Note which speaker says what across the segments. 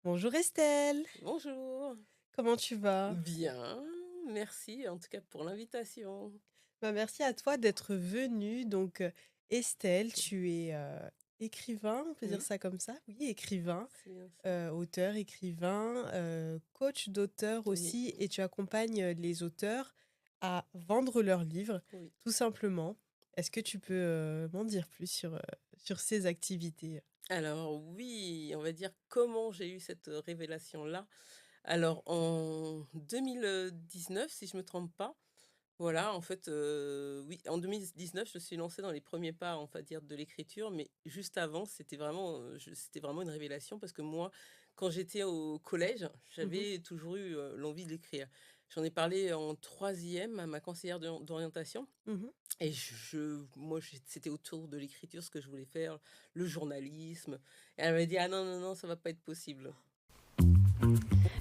Speaker 1: Bonjour Estelle,
Speaker 2: Bonjour.
Speaker 1: comment tu vas?
Speaker 2: Bien, merci en tout cas pour l'invitation.
Speaker 1: Merci à toi d'être venue. Estelle, tu es écrivain, on peut dire
Speaker 2: Oui,
Speaker 1: ça comme ça? Oui, écrivain,
Speaker 2: c'est bien ça.
Speaker 1: auteur, écrivain, coach d'auteur
Speaker 2: Oui,
Speaker 1: aussi, et tu accompagnes les auteurs à vendre leurs livres,
Speaker 2: oui.
Speaker 1: tout simplement. Est-ce que tu peux m'en dire plus sur ces activités?
Speaker 2: Alors oui, on va dire comment j'ai eu cette révélation-là. Alors en 2019, si je me trompe pas, voilà, en fait, oui, en 2019, je suis lancée dans les premiers pas, on va dire, de l'écriture, mais juste avant, c'était vraiment une révélation parce que moi, quand j'étais au collège,
Speaker 1: Mhm,
Speaker 2: j'avais toujours eu l'envie de l'écrire. J'en ai parlé en troisième à ma conseillère d'orientation
Speaker 1: mhm.
Speaker 2: et moi, c'était autour de l'écriture ce que je voulais faire, le journalisme. Et elle m'a dit, ah non, non, non, ça va pas être possible.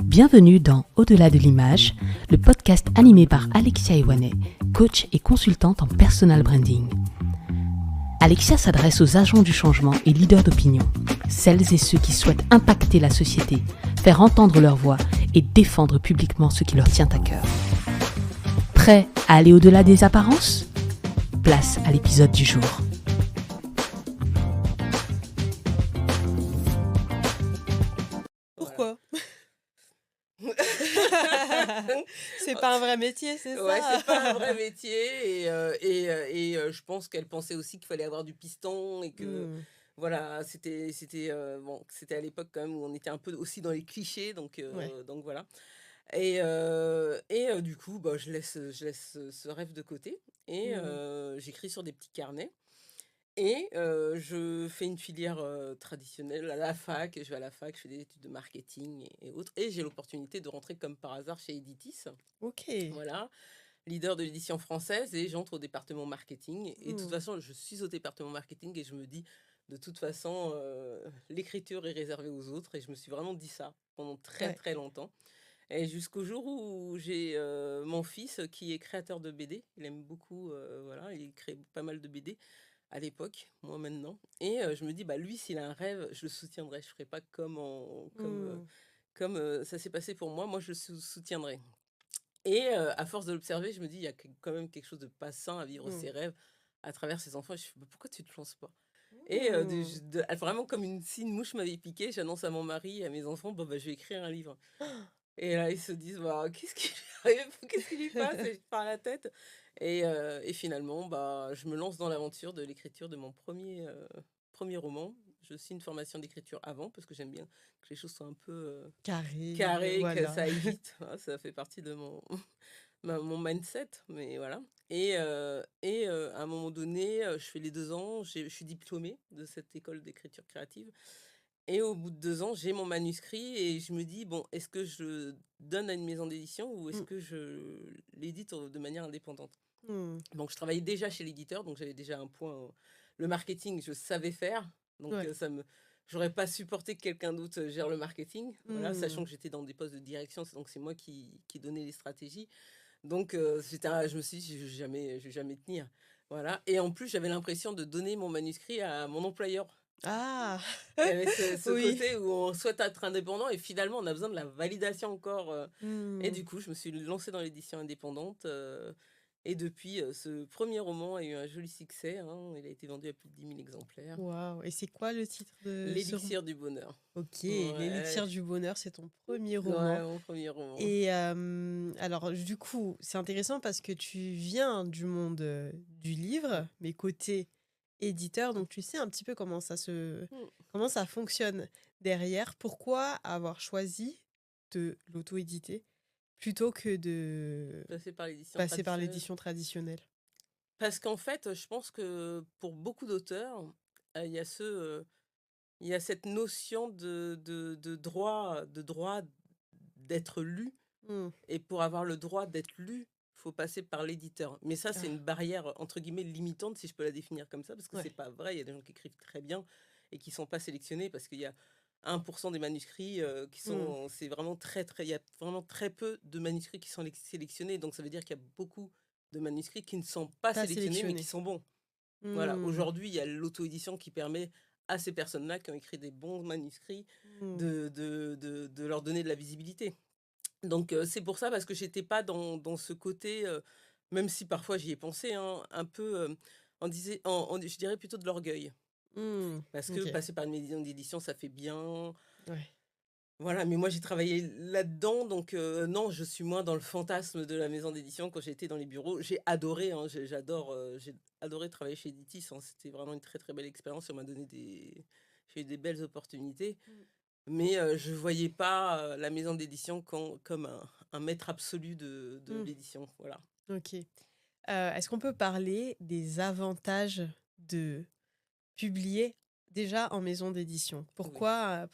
Speaker 3: Bienvenue dans Au-delà de l'image, le podcast animé par Alexia Ewanet, coach et consultante en personal branding. Alexia s'adresse aux agents du changement et leaders d'opinion, celles et ceux qui souhaitent impacter la société, faire entendre leur voix et défendre publiquement ce qui leur tient à cœur. Prêt à aller au-delà des apparences? Place à l'épisode du jour.
Speaker 2: Voilà.
Speaker 1: Pourquoi? C'est pas un vrai métier, c'est
Speaker 2: Ouais, c'est pas un
Speaker 1: ça?
Speaker 2: vrai métier je pense qu'elle pensait aussi qu'il fallait avoir du piston et que
Speaker 1: Hmm,
Speaker 2: voilà, bon, c'était à l'époque quand même où on était un peu aussi dans les clichés
Speaker 1: ouais.
Speaker 2: donc voilà du coup, bah, je laisse ce rêve de côté
Speaker 1: Hmm,
Speaker 2: j'écris sur des petits carnets je fais une filière, traditionnelle à la fac. Je vais à la fac, je fais des études de marketing et autres et j'ai l'opportunité de rentrer comme par hasard chez Editis.
Speaker 1: ok.
Speaker 2: Voilà, leader de l'édition française et j'entre au département marketing et de toute
Speaker 1: Hmm.
Speaker 2: façon, je suis au département marketing et je me dis: «De toute façon, l'écriture est réservée aux autres» et je me suis vraiment dit ça pendant très,
Speaker 1: Ouais.
Speaker 2: très longtemps et jusqu'au jour où j'ai, mon fils qui est créateur de BD. Il aime beaucoup, voilà, il crée pas mal de BD à l'époque, moins maintenant je me dis: «Bah, lui, s'il a un rêve, je le soutiendrai. Je ferai pas
Speaker 1: Mmh.
Speaker 2: comme, ça s'est passé pour moi. Moi, je le soutiendrai» à force de l'observer, je me dis: «Il y a quand même quelque chose de pas sain à vivre
Speaker 1: Mmh.
Speaker 2: ses rêves à travers ses enfants» et je fais: «Bah, pourquoi tu te lances pas?»
Speaker 1: Mmh.
Speaker 2: vraiment comme si une mouche m'avait piqué, j'annonce à mon mari et à mes enfants: «Bon, bah, je vais écrire un livre» et là, ils se disent: «Bah, qu'est-ce qui lui arrive? Qu'est-ce qui lui passe?» et par la tête finalement, bah, je me lance dans l'aventure de l'écriture de mon premier roman. Je suis une formation d'écriture avant parce que j'aime bien que les choses soient un peu,
Speaker 1: Carré,
Speaker 2: carrées, que
Speaker 1: voilà.
Speaker 2: ça aille vite, hein, ça fait partie de mon mindset, mais voilà à un moment donné, je fais les 2 ans, je suis diplômée de cette école d'écriture créative et au bout de 2 ans, j'ai mon manuscrit et je me dis: «Bon, est-ce que je donne à une maison d'édition ou est-ce
Speaker 1: Mmh.
Speaker 2: que je l'édite, de manière indépendante?»
Speaker 1: Mmh.
Speaker 2: Donc je travaillais déjà chez l'éditeur, donc j'avais déjà un point, le marketing, je savais faire, donc
Speaker 1: Ouais.
Speaker 2: j'aurais pas supporté que quelqu'un d'autre, gère le marketing, voilà, sachant
Speaker 1: Mmh.
Speaker 2: que j'étais dans des postes de direction, donc c'est moi qui donnais les stratégies. Je me suis dit: «Je vais jamais tenir». Voilà et en plus, j'avais l'impression de donner mon manuscrit à mon employeur.
Speaker 1: Ah!
Speaker 2: Il y avait ce
Speaker 1: Oui.
Speaker 2: côté où on souhaite être indépendant et finalement, on a besoin de la validation encore, et
Speaker 1: Mmh.
Speaker 2: du coup, je me suis lancée dans l'édition indépendante, et depuis, ce premier roman a eu un joli succès, hein. Il a été vendu à plus de 10 000 exemplaires.
Speaker 1: Waouh, et c'est quoi le titre de ce roman?
Speaker 2: L'élixir du bonheur.
Speaker 1: OK,
Speaker 2: Ouais,
Speaker 1: «L'élixir du bonheur», c'est ton premier
Speaker 2: ouais,
Speaker 1: roman.
Speaker 2: mon premier roman.
Speaker 1: Et alors du coup, c'est intéressant parce que tu viens du monde, du livre,
Speaker 2: Ouais.
Speaker 1: mais côté éditeur, donc tu sais un petit peu
Speaker 2: Mmh.
Speaker 1: comment ça fonctionne derrière. Pourquoi avoir choisi de l'auto-éditer plutôt que de
Speaker 2: Passé par l'édition
Speaker 1: passer par
Speaker 2: traditionnelle.
Speaker 1: l'édition traditionnelle?
Speaker 2: Parce qu'en fait, je pense que pour beaucoup d'auteurs, il y a il y a cette notion de droit d'être lu
Speaker 1: Mmh.
Speaker 2: et pour avoir le droit d'être lu, faut passer par l'éditeur. Mais ça, c'est
Speaker 1: Ah,
Speaker 2: une barrière, entre guillemets, «limitante», si je peux la définir comme ça, parce que c'est
Speaker 1: ouais.
Speaker 2: pas vrai. Il y a des gens qui écrivent très bien et qui sont pas sélectionnés parce qu'il y a 1 des manuscrits,
Speaker 1: Mmh.
Speaker 2: c'est vraiment il y a vraiment très peu de manuscrits qui sont sélectionnés. Donc ça veut dire qu'il y a beaucoup de manuscrits qui ne sont pas
Speaker 1: Pas
Speaker 2: sélectionnés, mais qui
Speaker 1: sélectionné.
Speaker 2: sont bons. Voilà,
Speaker 1: Mmh.
Speaker 2: aujourd'hui, il y a l'auto-édition qui permet à ces personnes-là qui ont écrit des bons manuscrits,
Speaker 1: Mmh.
Speaker 2: de leur donner de la visibilité. Donc c'est pour ça, parce que j'étais pas dans ce côté, même si parfois j'y ai pensé, hein, un peu, je dirais plutôt de l'orgueil.
Speaker 1: Mmh.
Speaker 2: Parce que
Speaker 1: OK.
Speaker 2: passer par une maison d'édition, ça fait bien.
Speaker 1: Ouais.
Speaker 2: Voilà, mais moi j'ai travaillé là-dedans, donc non, je suis moins dans le fantasme de la maison d'édition quand j'étais dans les bureaux. J'ai adoré, hein, j'ai adoré travailler chez Editis, hein, c'était vraiment une très, très belle expérience. J'ai eu des belles opportunités,
Speaker 1: Mmh.
Speaker 2: mais je voyais pas, la maison d'édition comme un maître absolu de
Speaker 1: Mmh.
Speaker 2: l'édition, voilà.
Speaker 1: OK. Est-ce qu'on peut parler des avantages de publier déjà en maison d'édition?
Speaker 2: Oui.
Speaker 1: Pourquoi,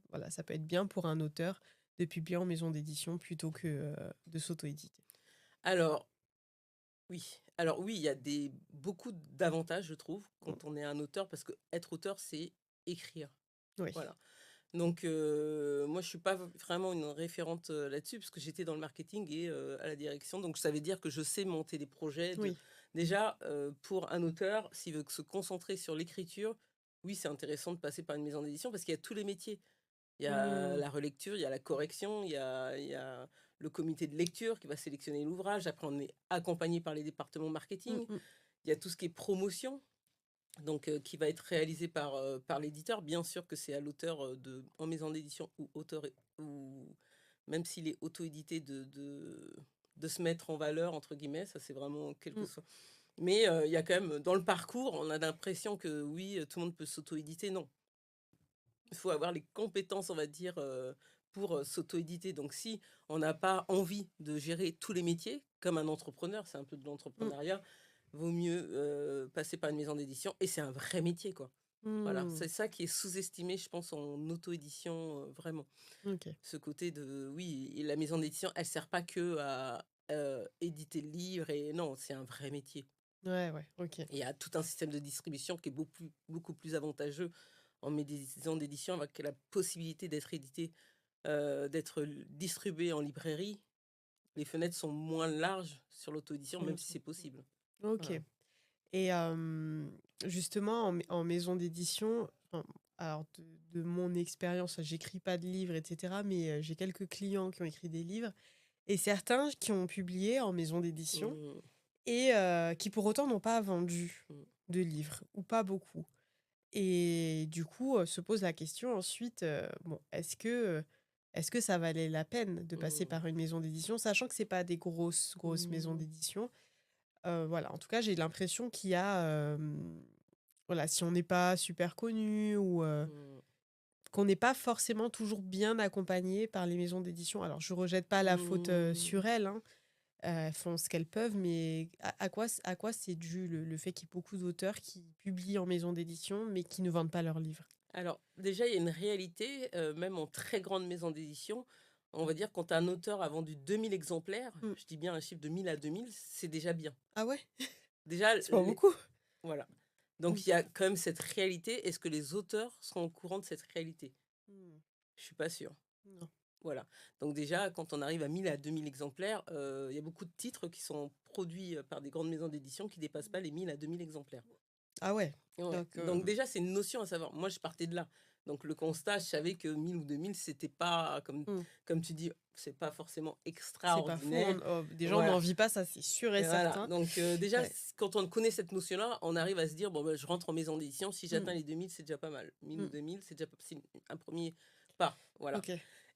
Speaker 1: voilà, ça peut être bien pour un auteur de publier en maison d'édition plutôt que, de s'auto-éditer?
Speaker 2: Alors oui, il y a beaucoup d'avantages, je trouve,
Speaker 1: Mmh.
Speaker 2: quand on est un auteur, parce que être auteur, c'est écrire.
Speaker 1: Oui.
Speaker 2: Voilà. Donc moi, je suis pas vraiment une référente, là-dessus, parce que j'étais dans le marketing et à la direction. Donc ça veut dire que je sais monter des projets
Speaker 1: Oui.
Speaker 2: déjà, pour un auteur, s'il veut se concentrer sur l'écriture, oui, c'est intéressant de passer par une maison d'édition parce qu'il y a tous les métiers. Il y a
Speaker 1: Mmh.
Speaker 2: la relecture, il y a la correction, il y a le comité de lecture qui va sélectionner l'ouvrage. Après, on est accompagné par les départements
Speaker 1: Mmh
Speaker 2: marketing.
Speaker 1: mh.
Speaker 2: Il y a tout ce qui est promotion, donc qui va être réalisé par l'éditeur. Bien sûr que c'est à l'auteur, en maison d'édition ou auteur, ou même s'il est auto-édité, de se mettre en valeur, entre guillemets. Ça, c'est vraiment quel que
Speaker 1: Mmh.
Speaker 2: soit. Mais il y a quand même, dans le parcours, on a l'impression que oui, tout le monde peut s'auto-éditer. Non, il faut avoir les compétences, on va dire, pour s'auto-éditer. Donc si on n'a pas envie de gérer tous les métiers, comme un entrepreneur, c'est un peu de
Speaker 1: Mmh.
Speaker 2: l'entrepreneuriat, vaut mieux passer par une maison d'édition. Et c'est un vrai métier, quoi. Voilà,
Speaker 1: Mmh.
Speaker 2: c'est ça qui est sous-estimé, je pense, en auto-édition, vraiment.
Speaker 1: OK.
Speaker 2: Ce côté de, oui, et la maison d'édition, elle sert pas que à éditer le livre, et non, c'est un vrai métier.
Speaker 1: Ouais, ouais, OK.
Speaker 2: Et il y a tout un système de distribution qui est beaucoup plus avantageux en maison d'édition, avec la possibilité d'être édité, d'être distribué en librairie. Les fenêtres sont moins larges sur l'auto-édition,
Speaker 1: Mmh
Speaker 2: même si c'est
Speaker 1: mh.
Speaker 2: possible.
Speaker 1: OK.
Speaker 2: Voilà.
Speaker 1: Et justement en maison d'édition, enfin, alors de mon expérience, j'écris pas de livres et cetera, mais j'ai quelques clients qui ont écrit des livres et certains qui ont publié en maison d'édition
Speaker 2: Mmh,
Speaker 1: et qui pour autant n'ont pas vendu
Speaker 2: mmh,
Speaker 1: de livres ou pas beaucoup. Et du coup, se pose la question ensuite, bon, est-ce que ça valait la peine de passer
Speaker 2: mmh,
Speaker 1: par une maison d'édition? Sachant que c'est pas des grosses maisons
Speaker 2: mmh,
Speaker 1: d'édition. Voilà, en tout cas, j'ai l'impression qu'il y a, voilà, si on n'est pas super connu ou
Speaker 2: mmh,
Speaker 1: qu'on n'est pas forcément toujours bien accompagné par les maisons d'édition. Alors je rejette pas la faute,
Speaker 2: mmh.
Speaker 1: sur elles, hein, elles font ce qu'elles peuvent, mais à quoi c'est dû le fait qu'il y ait beaucoup d'auteurs qui publient en maison d'édition, mais qui ne vendent pas leurs livres?
Speaker 2: Alors, déjà, il y a une réalité, même en très grande maison d'édition, on va dire quand un auteur a vendu 2000 exemplaires,
Speaker 1: Mmh.
Speaker 2: je dis bien un chiffre de 1000 à 2000, c'est déjà bien.
Speaker 1: Ah ouais?
Speaker 2: Déjà,
Speaker 1: C'est pas beaucoup?
Speaker 2: voilà.
Speaker 1: Mmh.
Speaker 2: Donc il y a quand même cette réalité. Est-ce que les auteurs sont au courant de cette réalité?
Speaker 1: Mmh.
Speaker 2: Je suis pas sûre.
Speaker 1: Non.
Speaker 2: Voilà. Donc déjà, quand on arrive à 1000 à 2000 exemplaires, il y a beaucoup de titres qui sont produits par des grandes maisons d'édition qui dépassent pas les 1000 à 2000 exemplaires.
Speaker 1: Ah ouais,
Speaker 2: Ouais,
Speaker 1: donc
Speaker 2: donc déjà, c'est une notion à savoir. Moi, je partais de là. Donc le constat, je savais que 1000 ou 2000, c'était pas
Speaker 1: mmh,
Speaker 2: comme tu dis, c'est pas forcément
Speaker 1: c'est pas fou,
Speaker 2: extraordinaire.
Speaker 1: déjà on n'en
Speaker 2: Voilà.
Speaker 1: vit pas, ça c'est sûr et
Speaker 2: Et voilà.
Speaker 1: certain.
Speaker 2: Donc déjà,
Speaker 1: Ouais.
Speaker 2: quand on connaît cette notion-là, on arrive à se dire, bon, ben, je rentre en maison d'édition, si
Speaker 1: Mmh.
Speaker 2: j'atteins les 2000, c'est déjà pas mal. 1000 ou
Speaker 1: Mmh.
Speaker 2: 2000, c'est un premier pas. Voilà.
Speaker 1: OK.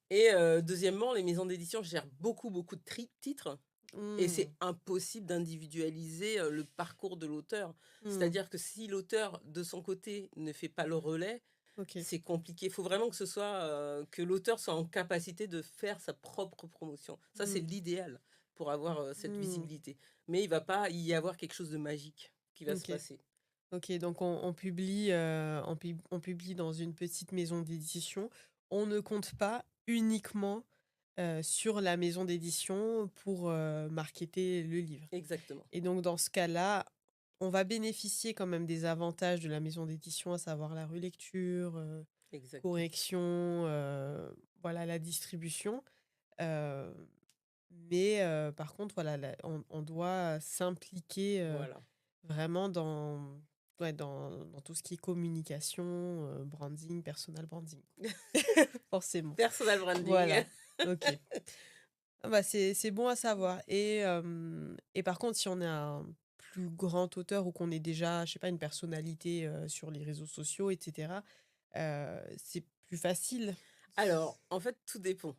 Speaker 2: Et deuxièmement, les maisons d'édition gèrent beaucoup de titres. Et
Speaker 1: Mmh.
Speaker 2: c'est impossible d'individualiser, le parcours de l'auteur.
Speaker 1: Mmh.
Speaker 2: C'est-à-dire que si l'auteur, de son côté, ne fait pas le relais,
Speaker 1: OK.
Speaker 2: c'est compliqué. Il faut vraiment que ce soit, que l'auteur soit en capacité de faire sa propre promotion. Ça, c'est
Speaker 1: Mmh.
Speaker 2: l'idéal pour avoir, cette
Speaker 1: Mmh.
Speaker 2: visibilité. Mais il va pas y avoir quelque chose de magique qui va se
Speaker 1: OK.
Speaker 2: passer.
Speaker 1: OK, donc on publie dans une petite maison d'édition. On ne compte pas uniquement, sur la maison d'édition pour, marketer le livre
Speaker 2: Exactement,
Speaker 1: et donc dans ce cas-là, on va bénéficier quand même des avantages de la maison d'édition, à savoir la relecture,
Speaker 2: exactement.
Speaker 1: correction, voilà, la distribution, heu, mais par contre, voilà, on doit s'impliquer,
Speaker 2: Voilà.
Speaker 1: vraiment dans ouais, dans tout ce qui est communication, branding, personal branding. Forcément.
Speaker 2: Personal branding.
Speaker 1: Voilà. Ok. Ah bah, c'est bon à savoir. Et par contre, si on est un plus grand auteur ou qu'on est déjà, je sais pas, une personnalité sur les réseaux sociaux, etc., c'est plus facile.
Speaker 2: Alors, en fait, tout dépend.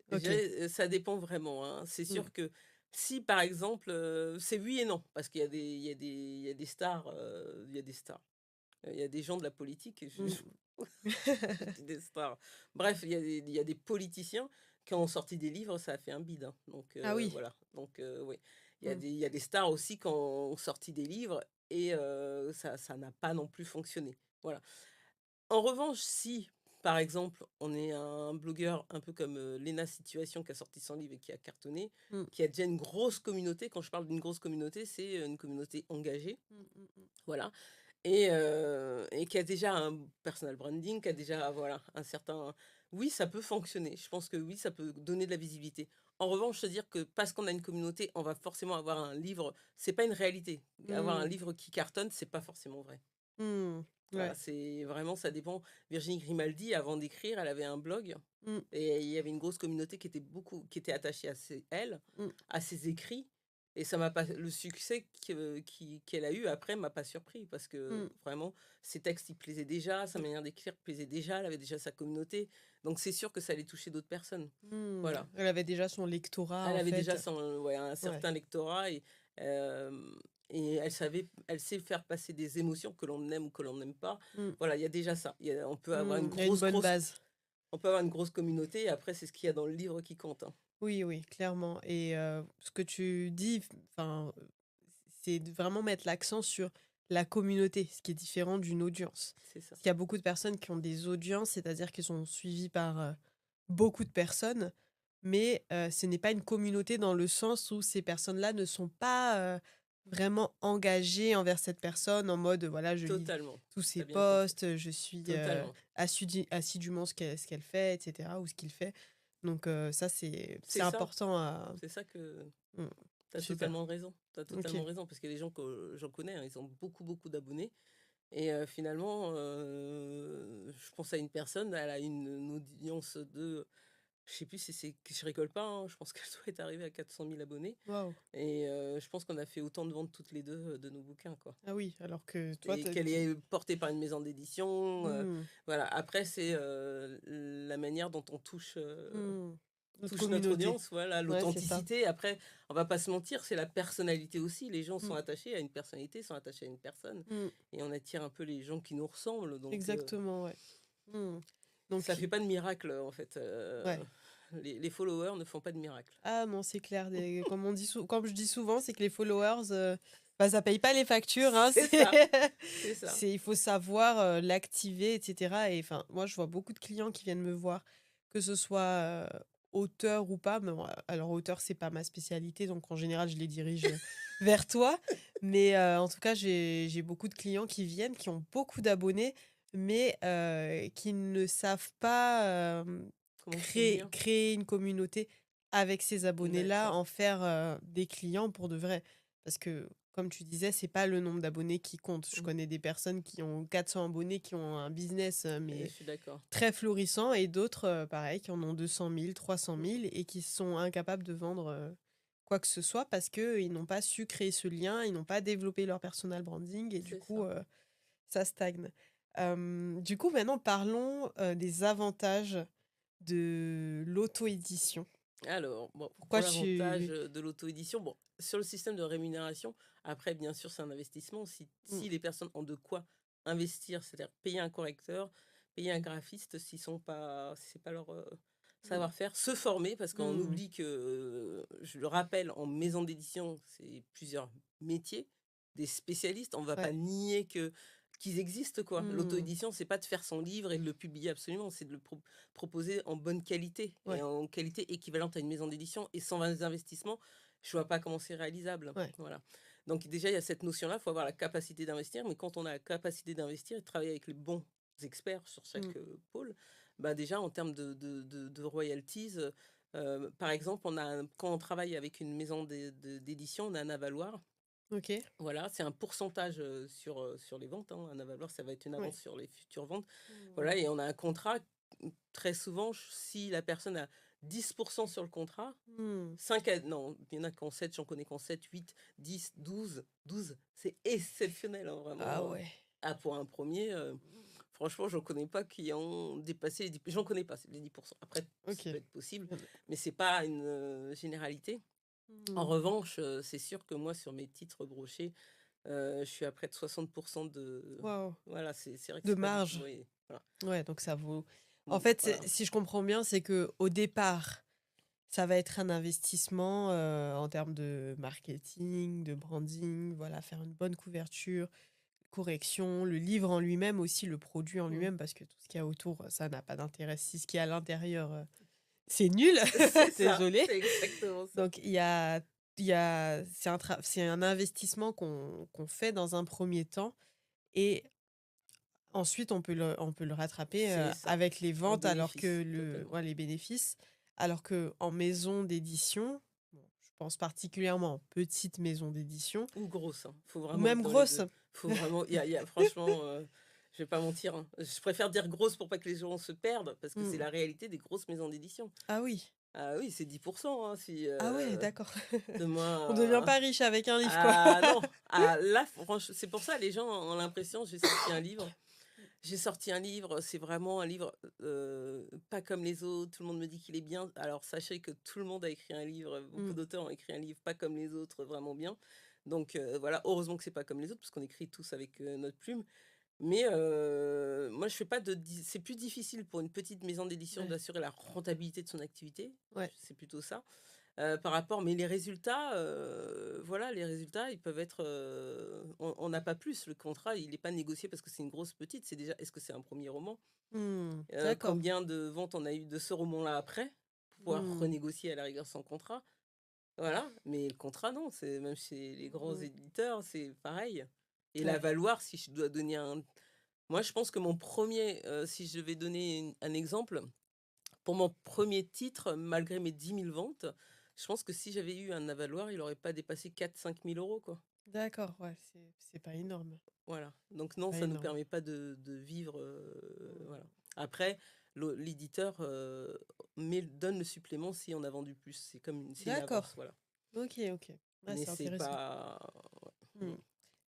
Speaker 2: Je
Speaker 1: Ok.
Speaker 2: dirais, ça dépend vraiment, hein. C'est
Speaker 1: Mm.
Speaker 2: sûr que si, par exemple, c'est oui et non, parce qu'il y a il y a des stars, il y a des stars. Il y a des gens de la politique,
Speaker 1: Mm.
Speaker 2: je dis des stars. Bref, il y a des politiciens qui ont sorti des livres, ça a fait un bide, hein. Donc
Speaker 1: Ah oui.
Speaker 2: voilà, donc oui.
Speaker 1: Mm.
Speaker 2: Il y a des stars aussi qui ont sorti des livres et ça n'a pas non plus fonctionné. Voilà. En revanche, si, par exemple, on est un blogueur un peu comme Léna Situation qui a sorti son livre et qui a cartonné,
Speaker 1: Mm.
Speaker 2: qui a déjà une grosse communauté, quand je parle d'une grosse communauté, c'est une communauté engagée,
Speaker 1: Mm, mm, mm.
Speaker 2: voilà, et qui a déjà un personal branding, qui a déjà voilà, un certain... Oui, ça peut fonctionner. Je pense que oui, ça peut donner de la visibilité. En revanche, se dire que parce qu'on a une communauté, on va forcément avoir un livre, c'est pas une réalité. Avoir un
Speaker 1: Mm.
Speaker 2: livre qui cartonne, c'est pas forcément vrai.
Speaker 1: Mm.
Speaker 2: Voilà,
Speaker 1: Ouais.
Speaker 2: c'est vraiment, ça dépend. Virginie Grimaldi, avant d'écrire, elle avait un blog
Speaker 1: Mm.
Speaker 2: et il y avait une grosse communauté qui était attachée à elle,
Speaker 1: Mm.
Speaker 2: à ses écrits. Et ça m'a pas, le succès qu'elle a eu après m'a pas surpris parce que
Speaker 1: Mm.
Speaker 2: vraiment, ses textes, ils plaisaient déjà, sa manière d'écrire plaisait déjà, elle avait déjà sa communauté. Donc c'est sûr que ça allait toucher d'autres personnes.
Speaker 1: Mm.
Speaker 2: Voilà.
Speaker 1: Elle avait déjà son lectorat,
Speaker 2: Elle
Speaker 1: en
Speaker 2: avait déjà
Speaker 1: fait.
Speaker 2: son, ouais, un
Speaker 1: Ouais.
Speaker 2: certain lectorat euh, et elle sait faire passer des émotions que l'on aime ou que l'on n'aime pas.
Speaker 1: Mm.
Speaker 2: Voilà, il y a déjà ça. On peut avoir
Speaker 1: Il y a une bonne base.
Speaker 2: on peut avoir une grosse communauté et après, c'est ce qu'il y a dans le livre qui compte, hein.
Speaker 1: Oui, oui, clairement. Et ce que tu dis, enfin, c'est de vraiment mettre l'accent sur la communauté, ce qui est différent d'une audience.
Speaker 2: C'est ça.
Speaker 1: Parce qu'il y a beaucoup de personnes qui ont des audiences, c'est-à-dire qu'ils sont suivis par beaucoup de personnes, mais ce n'est pas une communauté dans le sens où ces personnes-là ne sont pas vraiment engagées envers cette personne en mode, voilà, je lis
Speaker 2: Totalement.
Speaker 1: tous ses
Speaker 2: T'as bien compris.
Speaker 1: posts, je suis
Speaker 2: Totalement.
Speaker 1: assidûment ce qu'elle fait, etc., ou ce qu'il fait. Donc ça, c'est
Speaker 2: C'est ça.
Speaker 1: important à...
Speaker 2: C'est ça que
Speaker 1: Mm,
Speaker 2: tu as
Speaker 1: super.
Speaker 2: totalement raison. Tu as
Speaker 1: Ok.
Speaker 2: totalement raison parce que les gens que j'en connais, hein, ils ont beaucoup, beaucoup d'abonnés. Et finalement, je pense à une personne, elle a une audience de... Je sais plus si c'est que je rigole pas, hein, je pense qu'elle doit être arrivée à 400 000 abonnés.
Speaker 1: Waouh.
Speaker 2: Et je pense qu'on a fait autant de ventes toutes les deux de nos bouquins, quoi.
Speaker 1: Ah oui, alors que toi,
Speaker 2: Et qu'elle est portée par une maison d'édition.
Speaker 1: Hmm,
Speaker 2: Voilà. Après, c'est la manière dont on
Speaker 1: hmm. Notre
Speaker 2: touche notre
Speaker 1: communauté.
Speaker 2: audience, voilà,
Speaker 1: Ouais, c'est ça.
Speaker 2: l'authenticité. Après, on va pas se mentir, c'est la personnalité aussi. Les gens
Speaker 1: Hmm,
Speaker 2: sont attachés à une personnalité, sont attachés à une personne.
Speaker 1: hmm.
Speaker 2: Et on attire un peu les gens qui nous ressemblent. Donc,
Speaker 1: Exactement, ouais. Hmm.
Speaker 2: ça
Speaker 1: Donc,
Speaker 2: fait pas de miracle, en fait.
Speaker 1: ouais.
Speaker 2: Les followers ne font pas de miracle.
Speaker 1: Ah non, c'est clair. Comme on dit comme je dis souvent, c'est que les followers, bah, ça paye pas les factures, hein.
Speaker 2: C'est ça, c'est ça.
Speaker 1: Il faut savoir l'activer, etc. Et enfin, moi, je vois beaucoup de clients qui viennent me voir, que ce soit auteur ou pas. Mais bon, alors, auteur, c'est pas ma spécialité, donc en général, je les dirige vers toi. Mais en tout cas, j'ai beaucoup de clients qui viennent, qui ont beaucoup d'abonnés, mais qui ne savent pas
Speaker 2: Comment séduire?
Speaker 1: créer une communauté avec ces abonnés-là,
Speaker 2: D'accord.
Speaker 1: en faire des clients pour de vrai. Parce que, comme tu disais, c'est pas le nombre d'abonnés qui compte. Je
Speaker 2: Mm.
Speaker 1: connais des personnes qui ont 400 abonnés, qui ont un business,
Speaker 2: Je
Speaker 1: mais
Speaker 2: suis d'accord.
Speaker 1: très florissant, et d'autres, pareil, qui en ont 200 000, 300 000, et qui sont incapables de vendre quoi que ce soit parce qu'ils n'ont pas su créer ce lien, ils n'ont pas développé leur personal branding, et du
Speaker 2: C'est
Speaker 1: coup,
Speaker 2: ça.
Speaker 1: ça stagne. Du coup, maintenant, parlons des avantages de l'auto-édition.
Speaker 2: Alors, bon, pour
Speaker 1: Pourquoi
Speaker 2: l'avantage
Speaker 1: tu...
Speaker 2: de l'auto-édition, bon, sur le système de rémunération, après, bien sûr, c'est un investissement.
Speaker 1: Mm,
Speaker 2: Si les personnes ont de quoi investir, c'est-à-dire payer un correcteur, payer un graphiste, si c'est pas leur
Speaker 1: mm,
Speaker 2: savoir-faire, se former, parce qu'on
Speaker 1: mm.
Speaker 2: oublie que, je le rappelle, en maison d'édition, c'est plusieurs métiers, des spécialistes. On va pas
Speaker 1: Ouais.
Speaker 2: nier qu'ils existent, quoi.
Speaker 1: Mm,
Speaker 2: L'auto-édition, c'est pas de faire son livre et de le publier absolument, c'est de le proposer en bonne qualité et
Speaker 1: ouais,
Speaker 2: en qualité équivalente à une maison d'édition et sans investissements, je vois pas comment c'est réalisable.
Speaker 1: ouais.
Speaker 2: Voilà. Donc déjà, il y a cette notion-là, il faut avoir la capacité d'investir, mais quand on a la capacité d'investir et de travailler avec les bons experts sur
Speaker 1: Mm,
Speaker 2: chaque pôle, bah déjà en termes de royalties, par exemple, quand on travaille avec une maison d'édition, on a un avaloir
Speaker 1: Ok.
Speaker 2: Voilà, c'est un pourcentage sur les ventes, hein. Un avaloir, ça va être une
Speaker 1: Ouais.
Speaker 2: avance sur les futures ventes. Voilà,
Speaker 1: Hmm.
Speaker 2: et on a un contrat. Très souvent, si la personne a 10% sur le contrat,
Speaker 1: Hmm.
Speaker 2: 5 non, il y en a qui ont 7, j'en connais qui ont 7, 8, 10, 12, c'est exceptionnel, hein,
Speaker 1: Ah
Speaker 2: vraiment.
Speaker 1: ouais.
Speaker 2: Ah, pour un premier, franchement, j'en connais pas qui ont dépassé les 10, j'en connais pas, c'est les 10%. Après, ça
Speaker 1: Ok.
Speaker 2: peut être possible, mais c'est pas une généralité. En
Speaker 1: Hmm.
Speaker 2: revanche, c'est sûr que moi, sur mes titres brochés, je suis à près de 60% de.
Speaker 1: Waouh.
Speaker 2: Voilà, c'est vrai que
Speaker 1: De
Speaker 2: c'est pas beaucoup.
Speaker 1: marge.
Speaker 2: Oui, voilà.
Speaker 1: Ouais, donc ça vaut. En fait,
Speaker 2: Voilà.
Speaker 1: si je comprends bien, c'est que au départ, ça va être un investissement en termes de marketing, de branding, voilà, faire une bonne couverture, correction, le livre en lui-même aussi, le produit en
Speaker 2: Mm.
Speaker 1: lui-même, parce que tout ce qu'il y a autour, ça n'a pas d'intérêt. Si ce qui est à l'intérieur, c'est nul,
Speaker 2: C'est ça,
Speaker 1: désolé.
Speaker 2: c'est exactement ça.
Speaker 1: Donc, c'est un investissement qu'on fait dans un premier temps et ensuite on peut le rattraper
Speaker 2: C'est ça,
Speaker 1: avec les
Speaker 2: en
Speaker 1: ventes, alors que
Speaker 2: bénéfice, totalement.
Speaker 1: ouais, les bénéfices, alors que en maison d'édition, bon, je pense particulièrement en petite maison d'édition,
Speaker 2: Ou grosse, hein. Faut
Speaker 1: ou
Speaker 2: vraiment être
Speaker 1: même
Speaker 2: dans les
Speaker 1: grosse.
Speaker 2: deux. Faut vraiment, franchement, je vais pas mentir, hein. Je préfère dire grosse pour pas que les gens se perdent, parce que c'est
Speaker 1: Mm.
Speaker 2: la réalité des grosses maisons d'édition.
Speaker 1: Ah oui.
Speaker 2: Ah oui, c'est 10%, hein, si
Speaker 1: Ah ouais, d'accord. On devient
Speaker 2: demain.
Speaker 1: pas riche avec un livre, quoi.
Speaker 2: Ah non, ah là, franchement, c'est pour ça les gens ont l'impression j'ai sorti un livre. J'ai sorti un livre, c'est vraiment un livre pas comme les autres. Tout le monde me dit qu'il est bien. Alors sachez que tout le monde a écrit un livre, beaucoup
Speaker 1: Mm.
Speaker 2: d'auteurs ont écrit un livre pas comme les autres, vraiment bien. Donc voilà, heureusement que c'est pas comme les autres, parce qu'on écrit tous avec notre plume. Mais moi, je fais pas c'est plus difficile pour une petite maison d'édition
Speaker 1: Ouais,
Speaker 2: d'assurer la rentabilité de son activité.
Speaker 1: ouais,
Speaker 2: C'est plutôt ça. Par rapport, mais les résultats, voilà, les résultats, ils peuvent être, on n'a pas plus. Le contrat, il est pas négocié parce que c'est une grosse petite. C'est déjà, est-ce que c'est un premier roman?
Speaker 1: Mm. D'accord.
Speaker 2: Combien de ventes on a eu de ce roman-là après? Pour pouvoir
Speaker 1: Mm.
Speaker 2: renégocier à la rigueur son contrat. Voilà, mais le contrat, non, c'est même chez les grands
Speaker 1: Mm.
Speaker 2: éditeurs, c'est pareil. Et la
Speaker 1: Ouais,
Speaker 2: valoir, si je dois donner un. Moi, je pense que mon premier, si je devais donner un exemple, pour mon premier titre, malgré mes 10 000 ventes, je pense que si j'avais eu un avaloir, il aurait pas dépassé 4 000 à 5 000 euros, quoi.
Speaker 1: d'accord, ouais, c'est pas énorme.
Speaker 2: Voilà. Donc non,
Speaker 1: Pas
Speaker 2: ça ne nous
Speaker 1: énorme.
Speaker 2: permet pas de vivre. Voilà.
Speaker 1: Mm.
Speaker 2: Après, l'éditeur donne le supplément si on a vendu plus. C'est une
Speaker 1: D'accord.
Speaker 2: avance, voilà.
Speaker 1: Ok, ok. Ah,
Speaker 2: Mais
Speaker 1: c'est
Speaker 2: c'est
Speaker 1: intéressant.
Speaker 2: pas. Ouais.
Speaker 1: Mm.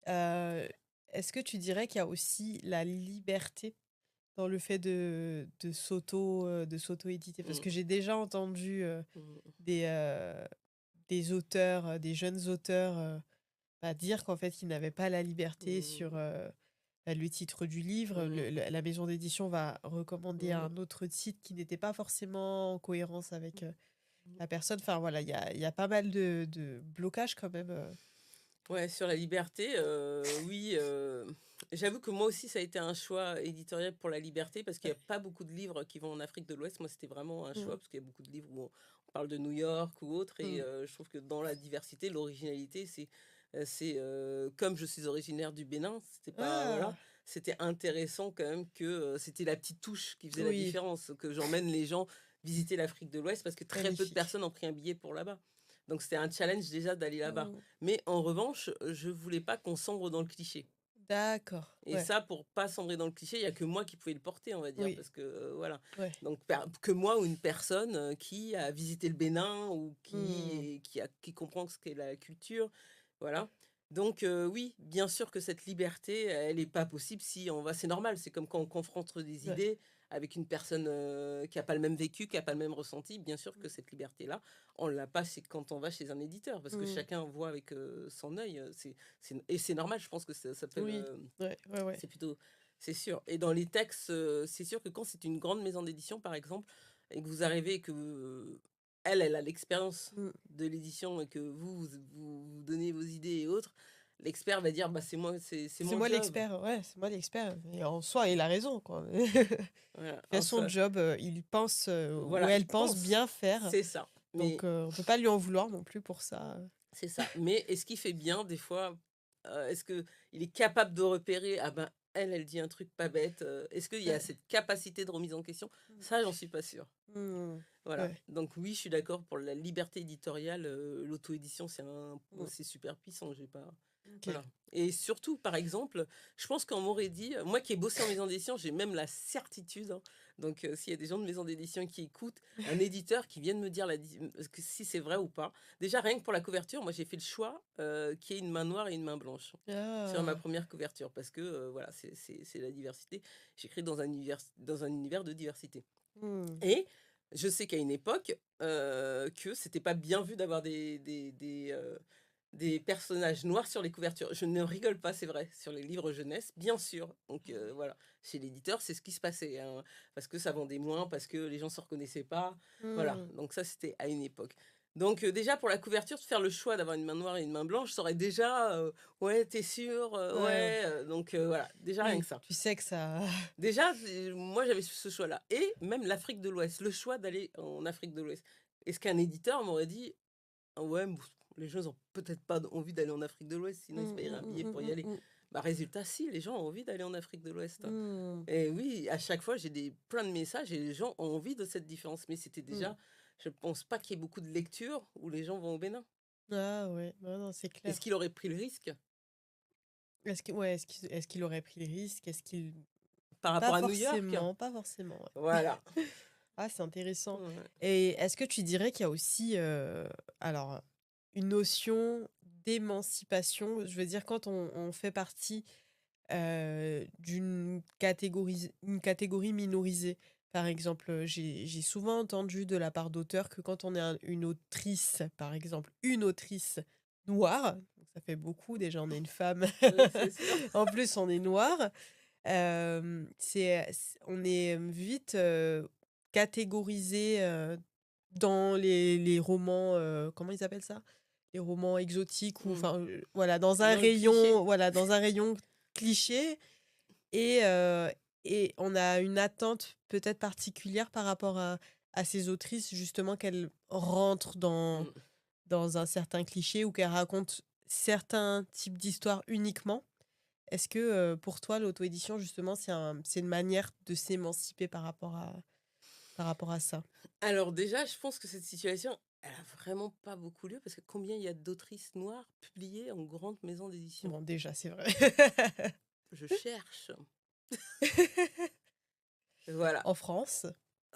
Speaker 1: Euh, Est-ce que tu dirais qu'il y a aussi la liberté dans le fait de s'auto-éditer? Parce
Speaker 2: Mm,
Speaker 1: que j'ai déjà entendu
Speaker 2: mm,
Speaker 1: des, euh, des auteurs, des jeunes auteurs, bah, dire qu'en fait, ils n'avaient pas la liberté sur
Speaker 2: mm,
Speaker 1: bah, le titre du livre.
Speaker 2: mm,
Speaker 1: La maison d'édition va recommander
Speaker 2: mm,
Speaker 1: un autre titre qui n'était pas forcément en cohérence avec
Speaker 2: mm.
Speaker 1: la personne. Enfin, voilà, il y a pas mal de blocages quand même.
Speaker 2: Ouais, sur la liberté, oui, j'avoue que moi aussi ça a été un choix éditorial pour la liberté, parce qu'il y a pas beaucoup de livres qui vont en Afrique de l'Ouest. Moi, c'était vraiment un
Speaker 1: Mm,
Speaker 2: choix, parce qu'il y a beaucoup de livres où on parle de New York ou autre, et
Speaker 1: mm.
Speaker 2: je trouve que dans la diversité, l'originalité, comme je suis originaire du Bénin, c'était pas, voilà,
Speaker 1: Ah,
Speaker 2: c'était intéressant quand même que, c'était la petite touche qui faisait la
Speaker 1: oui,
Speaker 2: différence, que j'emmène les gens visiter l'Afrique de l'Ouest, parce que très peu de
Speaker 1: magnifique.
Speaker 2: personnes ont pris un billet pour là-bas. Donc c'était un challenge déjà d'aller là-bas.
Speaker 1: Mm.
Speaker 2: Mais en revanche, je voulais pas qu'on sombre dans le cliché.
Speaker 1: D'accord,
Speaker 2: Et
Speaker 1: ouais,
Speaker 2: ça, pour pas sombrer dans le cliché, il y a que moi qui pouvais le porter, on va dire,
Speaker 1: oui,
Speaker 2: parce que voilà.
Speaker 1: ouais.
Speaker 2: Donc que moi ou une personne qui a visité le Bénin, ou
Speaker 1: Mm,
Speaker 2: qui comprend ce qu'est la culture, voilà. Donc oui, bien sûr que cette liberté, elle n'est pas possible si on va. C'est normal, c'est comme quand on confronte des
Speaker 1: ouais.
Speaker 2: idées avec une personne qui a pas le même vécu, qui a pas le même ressenti. Bien sûr que cette liberté-là, on l'a pas, c'est quand on va chez un éditeur, parce que
Speaker 1: Mm,
Speaker 2: chacun voit avec son œil. Et c'est normal, je pense que ça s'appelle.
Speaker 1: oui, ouais, ouais, ouais.
Speaker 2: C'est plutôt. C'est sûr. Et dans les textes, c'est sûr que quand c'est une grande maison d'édition, par exemple, et que vous arrivez et que elle a l'expérience
Speaker 1: Mm.
Speaker 2: de l'édition, et que vous donnez vos idées et autres, l'expert va dire, bah, c'est
Speaker 1: C'est
Speaker 2: mon
Speaker 1: moi
Speaker 2: job.
Speaker 1: l'expert, ouais, c'est moi l'expert. Et en soi, il a raison, quoi.
Speaker 2: Voilà.
Speaker 1: Il fait son job, il pense, ou
Speaker 2: Voilà,
Speaker 1: elle
Speaker 2: il
Speaker 1: pense
Speaker 2: pense.
Speaker 1: bien faire.
Speaker 2: C'est ça.
Speaker 1: Donc,
Speaker 2: Mais
Speaker 1: on peut pas lui en vouloir non plus pour ça.
Speaker 2: c'est ça. Mais est-ce qu'il fait bien des fois? Est-ce qu'il est capable de repérer? Ah ben, elle dit un truc pas bête. Est-ce qu'il y a cette capacité de remise en question? Ça, j'en suis pas sûre.
Speaker 1: Mmh.
Speaker 2: Voilà.
Speaker 1: Ouais.
Speaker 2: Donc oui, je suis d'accord pour la liberté éditoriale. L'auto-édition,
Speaker 1: Mmh.
Speaker 2: c'est super puissant. J'ai pas.
Speaker 1: Ok.
Speaker 2: Voilà. Et surtout, par exemple, je pense qu'on m'aurait dit, moi qui ai bossé en maison d'édition, j'ai même la certitude, hein. Donc s'il y a des gens de maison d'édition qui écoutent, un éditeur qui vient de me dire que si c'est vrai ou pas. Déjà, rien que pour la couverture, moi j'ai fait le choix qu'il y ait une main noire et une main blanche sur ma
Speaker 1: Ah.
Speaker 2: première couverture, parce que voilà, c'est la diversité. J'écris dans un univers de diversité.
Speaker 1: Mmh.
Speaker 2: Et je sais qu'à une époque, que c'était pas bien vu d'avoir des personnages noirs sur les couvertures. Je ne rigole pas, c'est vrai, sur les livres jeunesse, bien sûr. Donc voilà, chez l'éditeur, c'est ce qui se passait, hein, parce que ça vendait moins, parce que les gens se reconnaissaient pas. Voilà,
Speaker 1: Mmh.
Speaker 2: donc ça, c'était à une époque. Donc déjà, pour la couverture, de faire le choix d'avoir une main noire et une main blanche, ça aurait déjà, ouais, t'es sûr,
Speaker 1: Ouais.
Speaker 2: ouais. Donc voilà, déjà rien que
Speaker 1: Oui,
Speaker 2: ça.
Speaker 1: tu sais que ça.
Speaker 2: Déjà, moi, j'avais ce choix-là. Et même l'Afrique de l'Ouest, le choix d'aller en Afrique de l'Ouest. Est-ce qu'un éditeur m'aurait dit, ah ouais, les gens ont peut-être pas envie d'aller en Afrique de l'Ouest, sinon ils se
Speaker 1: Mmh,
Speaker 2: paieraient un billet pour y
Speaker 1: mmh,
Speaker 2: aller.
Speaker 1: mmh,
Speaker 2: Bah, résultat, si, les gens ont envie d'aller en Afrique de l'Ouest,
Speaker 1: mmh,
Speaker 2: hein.
Speaker 1: mmh,
Speaker 2: Et oui, à chaque fois, j'ai plein de messages et les gens ont envie de cette différence. Mais c'était
Speaker 1: mmh.
Speaker 2: déjà, je pense pas qu'il y ait beaucoup de lectures où les gens vont au Bénin.
Speaker 1: Ah ouais, non, non, c'est
Speaker 2: Est-ce
Speaker 1: clair.
Speaker 2: qu'il aurait pris le risque
Speaker 1: Est-ce qu'il aurait pris le risque? Est-ce qu'il
Speaker 2: par
Speaker 1: Pas
Speaker 2: rapport à New York?
Speaker 1: forcément, pas forcément, ouais.
Speaker 2: Voilà.
Speaker 1: Ah, c'est intéressant.
Speaker 2: Ouais.
Speaker 1: Et est-ce que tu dirais qu'il y a aussi, alors, une notion d'émancipation? Je veux dire, quand on fait partie, une catégorie minorisée. Par exemple, j'ai souvent entendu de la part d'auteurs que quand on est une autrice, par exemple, une autrice noire, donc ça fait beaucoup, déjà on est une femme,
Speaker 2: Oui, c'est sûr.
Speaker 1: en plus on est noir, on est vite catégorisé dans les romans, comment ils appellent ça? Les romans exotiques ou
Speaker 2: Mm.
Speaker 1: enfin, voilà,
Speaker 2: Dans le cliché.
Speaker 1: dans un rayon cliché et, on a une attente peut-être particulière par rapport à ces autrices, justement, qu'elles rentrent
Speaker 2: Mm.
Speaker 1: dans un certain cliché ou qu'elles racontent certains types d'histoires uniquement. Est-ce que, pour toi, l'auto-édition, justement, c'est une manière de s'émanciper par rapport à ça?
Speaker 2: Alors déjà, je pense que cette situation, elle a vraiment pas beaucoup lieu parce que combien il y a d'autrices noires publiées en grande maison d'édition?
Speaker 1: Bon, déjà, c'est vrai.
Speaker 2: Je cherche. Voilà,
Speaker 1: En France?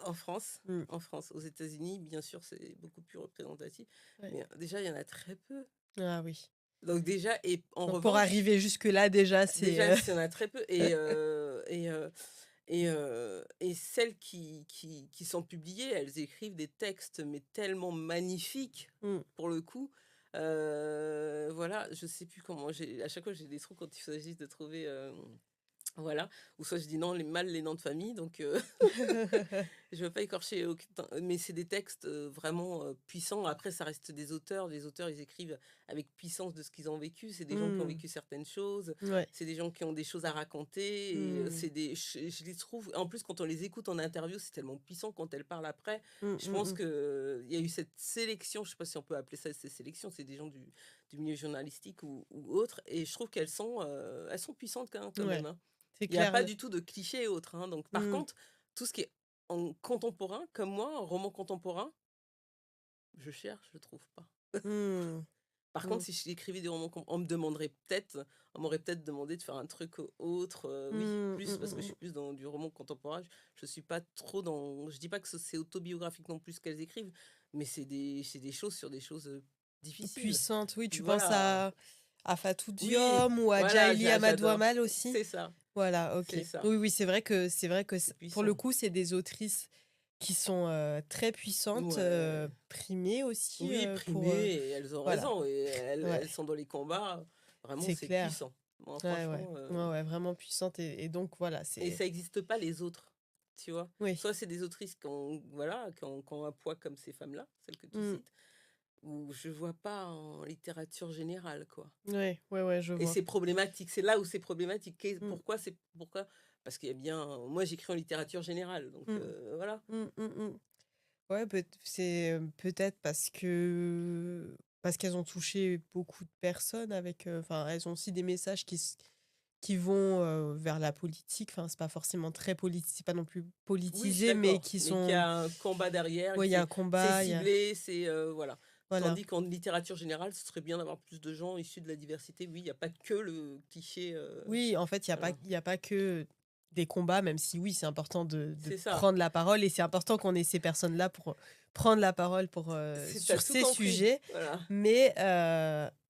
Speaker 2: en France,
Speaker 1: Mmh,
Speaker 2: en France. Aux États-Unis, bien sûr, c'est beaucoup plus représentatif,
Speaker 1: ouais.
Speaker 2: mais déjà, il y en a très peu.
Speaker 1: Ah oui.
Speaker 2: Donc déjà, et en
Speaker 1: Donc pour
Speaker 2: revanche,
Speaker 1: arriver jusque-là, déjà, c'est,
Speaker 2: déjà, il y en a très peu. Et celles qui sont publiées, elles écrivent des textes, mais tellement magnifiques,
Speaker 1: mmh,
Speaker 2: pour le coup. Voilà, je sais plus comment. À chaque fois, j'ai des trous quand il s'agit de trouver. Voilà, ou soit je dis non, les noms de famille, donc je veux pas écorcher aucun, mais c'est des textes vraiment puissants. Après, ça reste des auteurs. Les auteurs, ils écrivent avec puissance de ce qu'ils ont vécu. C'est des gens qui ont
Speaker 1: mmh,
Speaker 2: vécu certaines choses.
Speaker 1: ouais,
Speaker 2: C'est des gens qui ont des choses à raconter. Et
Speaker 1: mmh,
Speaker 2: c'est je les trouve. En plus, quand on les écoute en interview, c'est tellement puissant quand elles parlent après.
Speaker 1: mmh,
Speaker 2: Je
Speaker 1: mmh,
Speaker 2: pense
Speaker 1: mmh.
Speaker 2: que il y a eu cette sélection. Je sais pas si on peut appeler ça ces sélections. C'est des gens du milieu journalistique ou autre. Et je trouve elles sont puissantes quand même,
Speaker 1: Ouais,
Speaker 2: hein.
Speaker 1: c'est
Speaker 2: Il y a
Speaker 1: clair.
Speaker 2: pas du tout de clichés et autres, hein. Donc par
Speaker 1: Mmh,
Speaker 2: contre, tout ce qui est en contemporain, comme moi, en roman contemporain, je cherche, je trouve pas.
Speaker 1: mmh,
Speaker 2: Par contre,
Speaker 1: mmh,
Speaker 2: si j'écrivais des romans, on m'aurait peut-être demandé de faire un truc autre, oui,
Speaker 1: mmh,
Speaker 2: plus,
Speaker 1: mmh,
Speaker 2: parce que je
Speaker 1: mmh,
Speaker 2: suis plus dans du roman contemporain. Je suis pas trop dans. Je dis pas que c'est autobiographique non plus ce qu'elles écrivent, mais c'est des choses sur des choses difficiles.
Speaker 1: puissante, oui, tu penses
Speaker 2: Voilà.
Speaker 1: à Fatou
Speaker 2: Oui,
Speaker 1: Diom ou à
Speaker 2: voilà,
Speaker 1: Djaïli Amadou
Speaker 2: j'adore.
Speaker 1: Amal aussi?
Speaker 2: C'est ça,
Speaker 1: Voilà, OK.
Speaker 2: c'est ça.
Speaker 1: Oui, oui, c'est vrai que
Speaker 2: C'est
Speaker 1: pour le
Speaker 2: puissant.
Speaker 1: coup, c'est des autrices qui sont, très puissantes,
Speaker 2: Ouais.
Speaker 1: primées aussi,
Speaker 2: Oui,
Speaker 1: pour,
Speaker 2: primées, et elles ont
Speaker 1: voilà,
Speaker 2: raison, et
Speaker 1: ouais,
Speaker 2: elles sont dans les combats, vraiment,
Speaker 1: c'est
Speaker 2: c'est
Speaker 1: clair.
Speaker 2: puissant. Moi,
Speaker 1: Ouais, ouais.
Speaker 2: franchement,
Speaker 1: Ouais, ouais, vraiment puissantes et donc voilà,
Speaker 2: et
Speaker 1: c'est
Speaker 2: ça existe pas les autres, tu vois?
Speaker 1: oui.
Speaker 2: Soit c'est des autrices voilà, qui ont un poids comme ces femmes-là, celles que tu
Speaker 1: Mmh.
Speaker 2: cites, ou je vois pas en littérature générale, quoi.
Speaker 1: Ouais, ouais, ouais, je
Speaker 2: Et
Speaker 1: vois.
Speaker 2: c'est problématique, c'est là où c'est problématique.
Speaker 1: Mmh.
Speaker 2: Pourquoi? Parce qu'il y a bien moi, j'écris en littérature générale, donc
Speaker 1: Mmh.
Speaker 2: voilà.
Speaker 1: Mmh, mmh, mmh. Ouais, c'est, peut-être parce qu'elles ont touché beaucoup de personnes avec, enfin, elles ont aussi des messages qui vont vers la politique. Enfin, c'est pas forcément très politique, c'est pas non plus
Speaker 2: Oui, je suis
Speaker 1: politisé, mais
Speaker 2: d'accord,
Speaker 1: qui
Speaker 2: mais qu'il y
Speaker 1: sont.
Speaker 2: a un combat derrière et
Speaker 1: Ouais,
Speaker 2: que
Speaker 1: il y a un
Speaker 2: c'est
Speaker 1: combat, il y a.
Speaker 2: ciblé, c'est, voilà.
Speaker 1: Voilà.
Speaker 2: Tandis qu'en littérature générale, ce serait bien d'avoir plus de gens issus de la diversité. Oui, il y a pas que le cliché,
Speaker 1: Oui, en fait,
Speaker 2: voilà.
Speaker 1: il y a pas que des combats, même si oui, c'est important de
Speaker 2: C'est ça,
Speaker 1: prendre la parole et c'est important qu'on ait ces personnes-là pour prendre la parole
Speaker 2: tu
Speaker 1: sur
Speaker 2: tout
Speaker 1: ces
Speaker 2: compris,
Speaker 1: sujets.
Speaker 2: voilà.
Speaker 1: Mais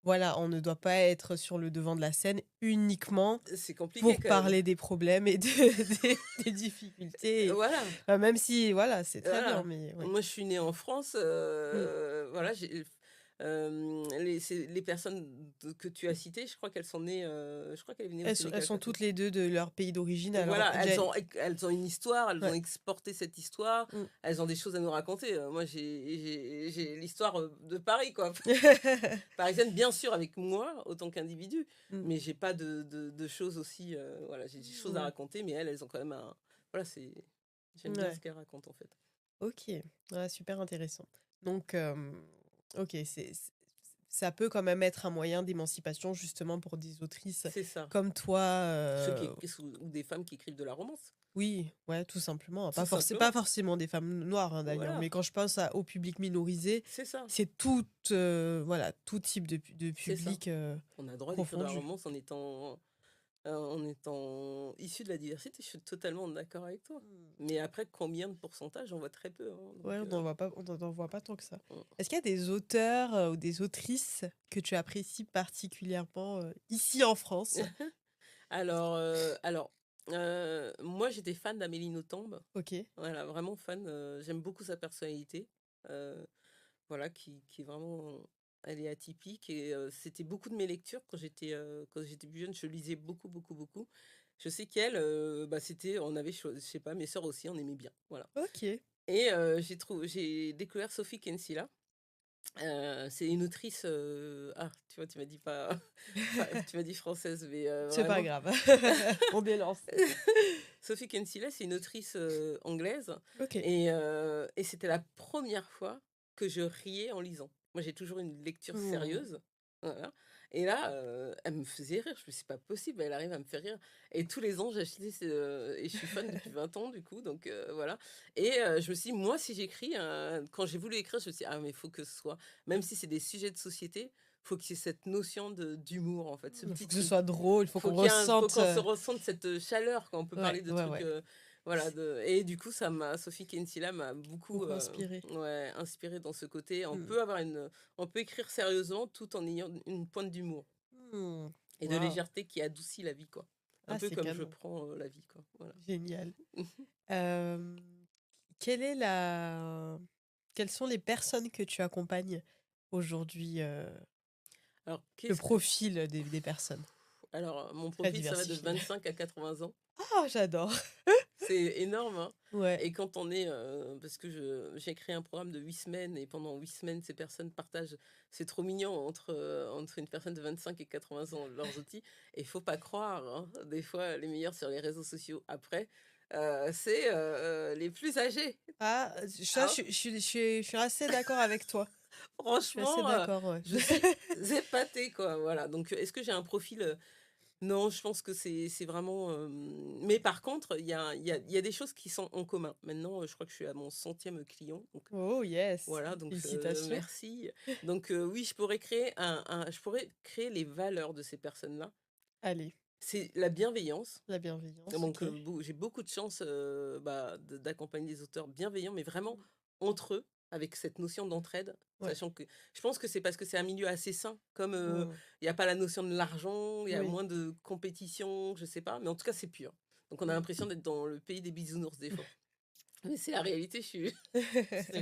Speaker 1: voilà, on ne doit pas être sur le devant de la scène uniquement
Speaker 2: C'est compliqué
Speaker 1: pour
Speaker 2: quand même.
Speaker 1: parler des problèmes et des difficultés.
Speaker 2: Voilà.
Speaker 1: Enfin, même si, voilà, c'est très bien,
Speaker 2: Voilà.
Speaker 1: mais ouais.
Speaker 2: Moi, je suis née en France,
Speaker 1: Mm.
Speaker 2: voilà, les personnes que tu as citées, je crois qu'elles sont nées, je crois qu'elles venaient au
Speaker 1: Elles
Speaker 2: Sénégal
Speaker 1: sont
Speaker 2: quand même.
Speaker 1: toutes les deux de leur pays d'origine. Alors,
Speaker 2: Voilà, elles ont une histoire, elles ont
Speaker 1: ouais.
Speaker 2: exporté cette histoire,
Speaker 1: Mm.
Speaker 2: elles ont des choses à nous raconter. Moi, j'ai l'histoire de Paris, quoi. Parisienne, bien sûr, avec moi, autant qu'individu,
Speaker 1: Mm.
Speaker 2: mais j'ai pas de choses aussi, voilà, j'ai des choses à
Speaker 1: Ouais.
Speaker 2: raconter, mais elles ont quand même un. Voilà, c'est. J'aime bien ce
Speaker 1: Ouais.
Speaker 2: qu'elles racontent, en fait.
Speaker 1: Ok, ouais, super intéressant. Donc, ok, ça peut quand même être un moyen d'émancipation justement pour des autrices
Speaker 2: C'est ça.
Speaker 1: comme toi.
Speaker 2: Ceux qui écrivent, ou des femmes qui écrivent de la romance,
Speaker 1: Oui, ouais, tout simplement.
Speaker 2: tout
Speaker 1: Pas
Speaker 2: simplement.
Speaker 1: forcément des femmes noires hein, d'ailleurs,
Speaker 2: Voilà,
Speaker 1: mais quand je pense au public minorisé,
Speaker 2: c'est ça,
Speaker 1: c'est voilà, tout type de
Speaker 2: c'est ça.
Speaker 1: public
Speaker 2: On a le droit d'écrire de la
Speaker 1: confondu.
Speaker 2: romance en étant issu de la diversité, je suis totalement d'accord avec toi.
Speaker 1: Hmm.
Speaker 2: Mais après, combien de pourcentage? On voit très peu, hein,
Speaker 1: Ouais,
Speaker 2: donc,
Speaker 1: on n'en voit pas tant que ça.
Speaker 2: on-
Speaker 1: Est-ce qu'il y a des auteurs ou des autrices que tu apprécies particulièrement ici en France?
Speaker 2: Alors, moi, j'étais fan d'Amélie Nothomb.
Speaker 1: Ok.
Speaker 2: Voilà, vraiment fan. J'aime beaucoup sa personnalité. euh, voilà, qui est vraiment. Elle est atypique et c'était beaucoup de mes lectures quand j'étais plus jeune. Je lisais beaucoup, beaucoup, beaucoup. Je sais qu'elle, bah, on avait, je sais pas, mes sœurs aussi, on aimait bien. Voilà.
Speaker 1: Ok.
Speaker 2: Et j'ai découvert Sophie Kinsella. C'est une autrice. Tu vois, tu m'as dit pas, tu m'as dit française, mais
Speaker 1: C'est pas
Speaker 2: vraiment.
Speaker 1: grave. On dénonce.
Speaker 2: Sophie Kinsella, c'est une autrice anglaise
Speaker 1: Ok.
Speaker 2: et c'était la première fois que je riais en lisant. Moi, j'ai toujours une lecture
Speaker 1: Hmm.
Speaker 2: sérieuse, voilà. Et là, elle me faisait rire. Je me suis dit, c'est pas possible, elle arrive à me faire rire. Et tous les ans, j'achetais, et je suis fan depuis 20 ans, du coup, donc voilà. Et je me suis dit, moi, si j'écris, quand j'ai voulu écrire, je me suis dit, ah, mais il faut que ce soit, même si c'est des sujets de société, faut qu'il y ait cette notion d'humour, en fait, ce
Speaker 1: Il
Speaker 2: petit
Speaker 1: faut que ce
Speaker 2: truc.
Speaker 1: soit drôle, il faut qu'on
Speaker 2: Faut
Speaker 1: ressente.
Speaker 2: qu'on se ressente cette chaleur quand on peut
Speaker 1: Ouais,
Speaker 2: parler de
Speaker 1: ouais,
Speaker 2: trucs,
Speaker 1: ouais.
Speaker 2: voilà. Et du coup, Sophie Kinsella m'a beaucoup,
Speaker 1: Beaucoup inspiré.
Speaker 2: ouais, inspirée dans ce côté.
Speaker 1: Hmm.
Speaker 2: On peut écrire sérieusement tout en ayant une pointe d'humour
Speaker 1: Hmm.
Speaker 2: et de
Speaker 1: Waouh.
Speaker 2: légèreté qui adoucit la vie, quoi. Un
Speaker 1: Ah,
Speaker 2: peu
Speaker 1: c'est
Speaker 2: comme je
Speaker 1: canon.
Speaker 2: prends la vie, quoi. Voilà.
Speaker 1: Génial. Euh, quelle est la... Quelles sont les personnes que tu accompagnes aujourd'hui
Speaker 2: Alors,
Speaker 1: le
Speaker 2: qu'est-ce que.
Speaker 1: profil des personnes?
Speaker 2: Alors, mon
Speaker 1: Très
Speaker 2: profil, ça va de
Speaker 1: diversifié.
Speaker 2: 25 à 80 ans.
Speaker 1: Ah, j'adore.
Speaker 2: C'est énorme, hein.
Speaker 1: Ouais.
Speaker 2: Et quand on est, parce que j'ai créé un programme de 8 semaines et pendant 8 semaines, ces personnes partagent, c'est trop mignon entre une personne de 25 et 80 ans, leurs outils. Et il faut pas croire, hein, des fois, les meilleurs sur les réseaux sociaux après, c'est les plus âgés.
Speaker 1: Ah, ça,
Speaker 2: Hein.
Speaker 1: je suis assez d'accord avec toi. Je suis assez
Speaker 2: Franchement,
Speaker 1: d'accord, ouais.
Speaker 2: je suis épatée, quoi. Voilà. Donc, est-ce que j'ai un profil non, je pense que c'est vraiment. Mais par contre, il y a des choses qui sont en commun. Maintenant, je crois que je suis à mon centième client. Donc,
Speaker 1: Oh, yes.
Speaker 2: voilà, donc
Speaker 1: Félicitations.
Speaker 2: merci. Donc, oui, je pourrais créer les valeurs de ces personnes-là.
Speaker 1: Allez,
Speaker 2: C'est la bienveillance.
Speaker 1: la bienveillance,
Speaker 2: Donc,
Speaker 1: ok.
Speaker 2: j'ai beaucoup de chance bah, d'accompagner des auteurs bienveillants, mais vraiment entre eux, avec cette notion d'entraide,
Speaker 1: Ouais.
Speaker 2: sachant que je pense que c'est parce que c'est un milieu assez sain, comme
Speaker 1: Mm.
Speaker 2: il n'y a pas la notion de l'argent, il y a
Speaker 1: Oui.
Speaker 2: moins de compétition, je sais pas, mais en tout cas, c'est pur. Donc, on a
Speaker 1: Mm.
Speaker 2: l'impression d'être dans le pays des bisounours des fois. Mais c'est la réalité, je suis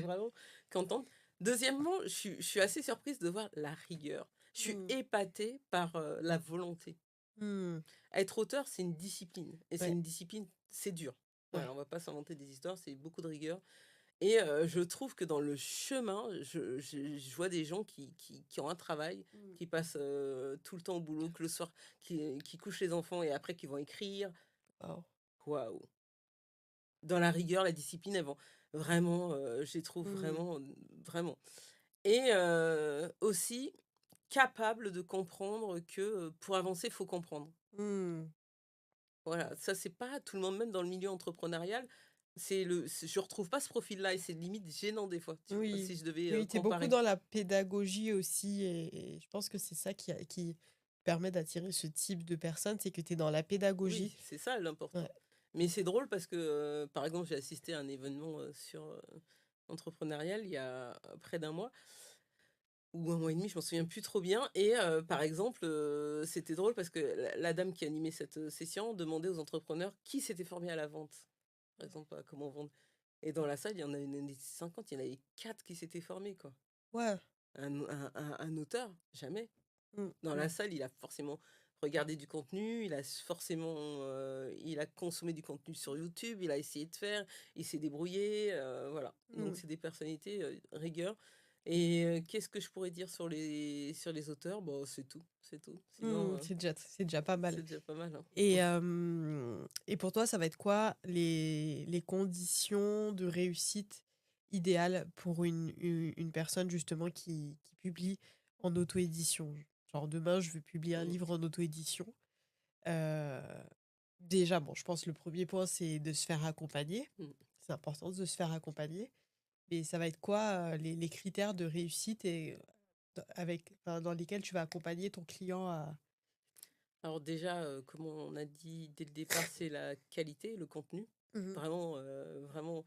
Speaker 2: vraiment contente. Deuxièmement, je suis assez surprise de voir la rigueur. Je suis
Speaker 1: Mm.
Speaker 2: épatée par la volonté.
Speaker 1: Mm.
Speaker 2: Être auteur, c'est une discipline. Et c'est
Speaker 1: Ouais,
Speaker 2: une discipline, c'est dur.
Speaker 1: ouais.
Speaker 2: Voilà, on va pas s'inventer des histoires, c'est beaucoup de rigueur. Et je trouve que dans le chemin, je vois des gens qui ont un travail,
Speaker 1: Mm.
Speaker 2: qui passent tout le temps au boulot, que le soir, qui couchent les enfants et après qui vont écrire.
Speaker 1: Wow.
Speaker 2: Waouh! Dans la rigueur, la discipline, elles vont vraiment, je les trouve
Speaker 1: Mm.
Speaker 2: vraiment, vraiment. Et aussi capable de comprendre que pour avancer, il faut comprendre.
Speaker 1: Mmh.
Speaker 2: Voilà, ça, c'est pas tout le monde, même dans le milieu entrepreneurial, je retrouve pas ce profil-là et c'est limite gênant des fois, tu vois,
Speaker 1: Oui.
Speaker 2: si je devais,
Speaker 1: Oui, tu es beaucoup
Speaker 2: comparer.
Speaker 1: dans la pédagogie aussi et je pense que c'est ça qui permet d'attirer ce type de personnes, c'est que tu es dans la pédagogie.
Speaker 2: Oui, c'est ça
Speaker 1: Ouais.
Speaker 2: l'important. Mais c'est drôle parce que, par exemple, j'ai assisté à un événement, entrepreneurial il y a près d'un mois ou un mois et demi, je m'en souviens plus trop bien et par exemple, c'était drôle parce que la dame qui animait cette, session demandait aux entrepreneurs qui s'était formé à la vente, par exemple, à comment vendre et dans la salle, il y en a une des 50, il y en avait 4 qui s'étaient formés, quoi.
Speaker 1: Ouais.
Speaker 2: Un auteur, jamais.
Speaker 1: Mmh,
Speaker 2: Dans la
Speaker 1: mmh.
Speaker 2: salle, il a forcément regardé du contenu, il a consommé du contenu sur YouTube, il a essayé de faire, il s'est débrouillé, voilà. Donc
Speaker 1: Mmh.
Speaker 2: c'est des personnalités, rigueur et qu'est-ce que je pourrais dire sur les auteurs? Bon, c'est tout, c'est tout. Sinon,
Speaker 1: Mmh, c'est déjà pas mal.
Speaker 2: c'est déjà pas mal, hein.
Speaker 1: Et pour toi, ça va être quoi les conditions de réussite idéales pour une personne justement qui publie en auto-édition? Genre demain, je veux publier un
Speaker 2: Mmh,
Speaker 1: livre en auto-édition. Euh, Déjà, bon, je pense que le premier point, c'est de se faire accompagner.
Speaker 2: mmh.
Speaker 1: C'est important de se faire accompagner. Mais ça va être quoi les critères de réussite enfin, dans lesquels tu vas accompagner ton client à...
Speaker 2: Alors déjà, comme on a dit dès le départ, c'est la qualité, le contenu.
Speaker 1: Mhm.
Speaker 2: Vraiment, vraiment.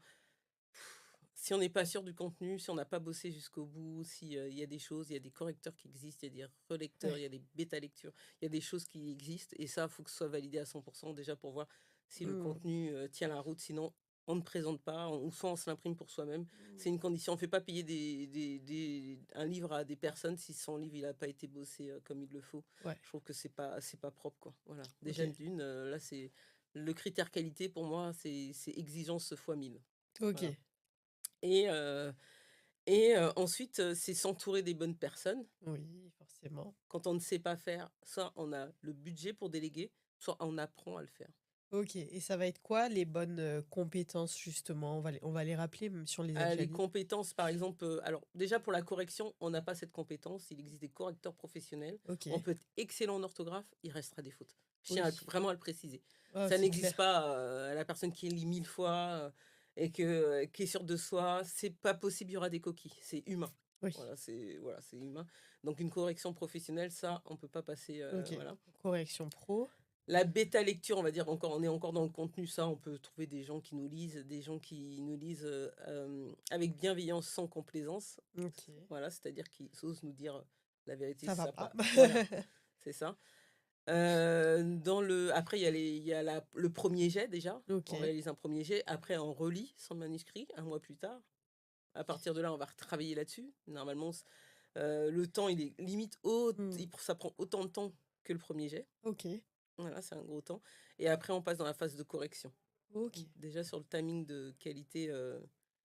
Speaker 2: Si on n'est pas sûr du contenu, si on n'a pas bossé jusqu'au bout, si, il y a des choses, il y a des correcteurs qui existent, il y a des relecteurs, il
Speaker 1: Ouais.
Speaker 2: y a des bêta-lectures, il y a des choses qui existent et ça, il faut que ce soit validé à 100 déjà pour voir si le
Speaker 1: Mhm.
Speaker 2: contenu, tient la route. Sinon, on ne présente pas, ou soit on se l'imprime pour soi-même.
Speaker 1: Mhm.
Speaker 2: C'est une condition. On ne fait pas payer un livre à des personnes si son livre il a pas été bossé, comme il le faut.
Speaker 1: Ouais,
Speaker 2: Je trouve que c'est pas propre, quoi. Voilà.
Speaker 1: ok.
Speaker 2: Déjà d'une, là, c'est le critère qualité pour moi, c'est exigence fois 1000.
Speaker 1: Ok.
Speaker 2: Voilà. Et ensuite, c'est s'entourer des bonnes personnes.
Speaker 1: Oui, forcément.
Speaker 2: Quand on ne sait pas faire, soit on a le budget pour déléguer, soit on apprend à le faire.
Speaker 1: Ok. Et ça va être quoi les bonnes compétences, justement? On va les rappeler, même si on les a déjà
Speaker 2: Les
Speaker 1: dit.
Speaker 2: compétences, par exemple, alors déjà pour la correction, on n'a pas cette compétence. Il existe des correcteurs professionnels.
Speaker 1: Ok.
Speaker 2: On peut être excellent en orthographe, il restera des fautes. Je tiens
Speaker 1: Oui.
Speaker 2: vraiment à le préciser.
Speaker 1: Ah,
Speaker 2: Ça
Speaker 1: c'est
Speaker 2: n'existe
Speaker 1: clair.
Speaker 2: pas la personne qui lit 1000 fois et qui est sûre de soi. C'est pas possible, il y aura des coquilles. C'est humain.
Speaker 1: Oui.
Speaker 2: Voilà, c'est humain. Donc une correction professionnelle, ça, on peut pas passer.
Speaker 1: Ok.
Speaker 2: Voilà.
Speaker 1: Correction pro.
Speaker 2: La bêta lecture, on va dire on est encore dans le contenu, ça, on peut trouver des gens qui nous lisent, avec bienveillance, sans complaisance.
Speaker 1: Ok.
Speaker 2: Voilà, c'est-à-dire qu'ils osent nous dire la vérité,
Speaker 1: Ça
Speaker 2: si
Speaker 1: va
Speaker 2: ça
Speaker 1: pas.
Speaker 2: pas. Voilà, c'est ça. Après, il y a le premier jet déjà.
Speaker 1: Ok.
Speaker 2: On réalise un premier jet. Après, on relit son manuscrit un mois plus tard. À partir de là, on va retravailler là-dessus. Normalement, le temps, il est limite
Speaker 1: Hmm.
Speaker 2: ça prend autant de temps que le premier jet.
Speaker 1: Ok.
Speaker 2: Voilà, c'est un gros temps. Et après, on passe dans la phase de correction.
Speaker 1: Ok.
Speaker 2: Déjà, sur le timing de qualité,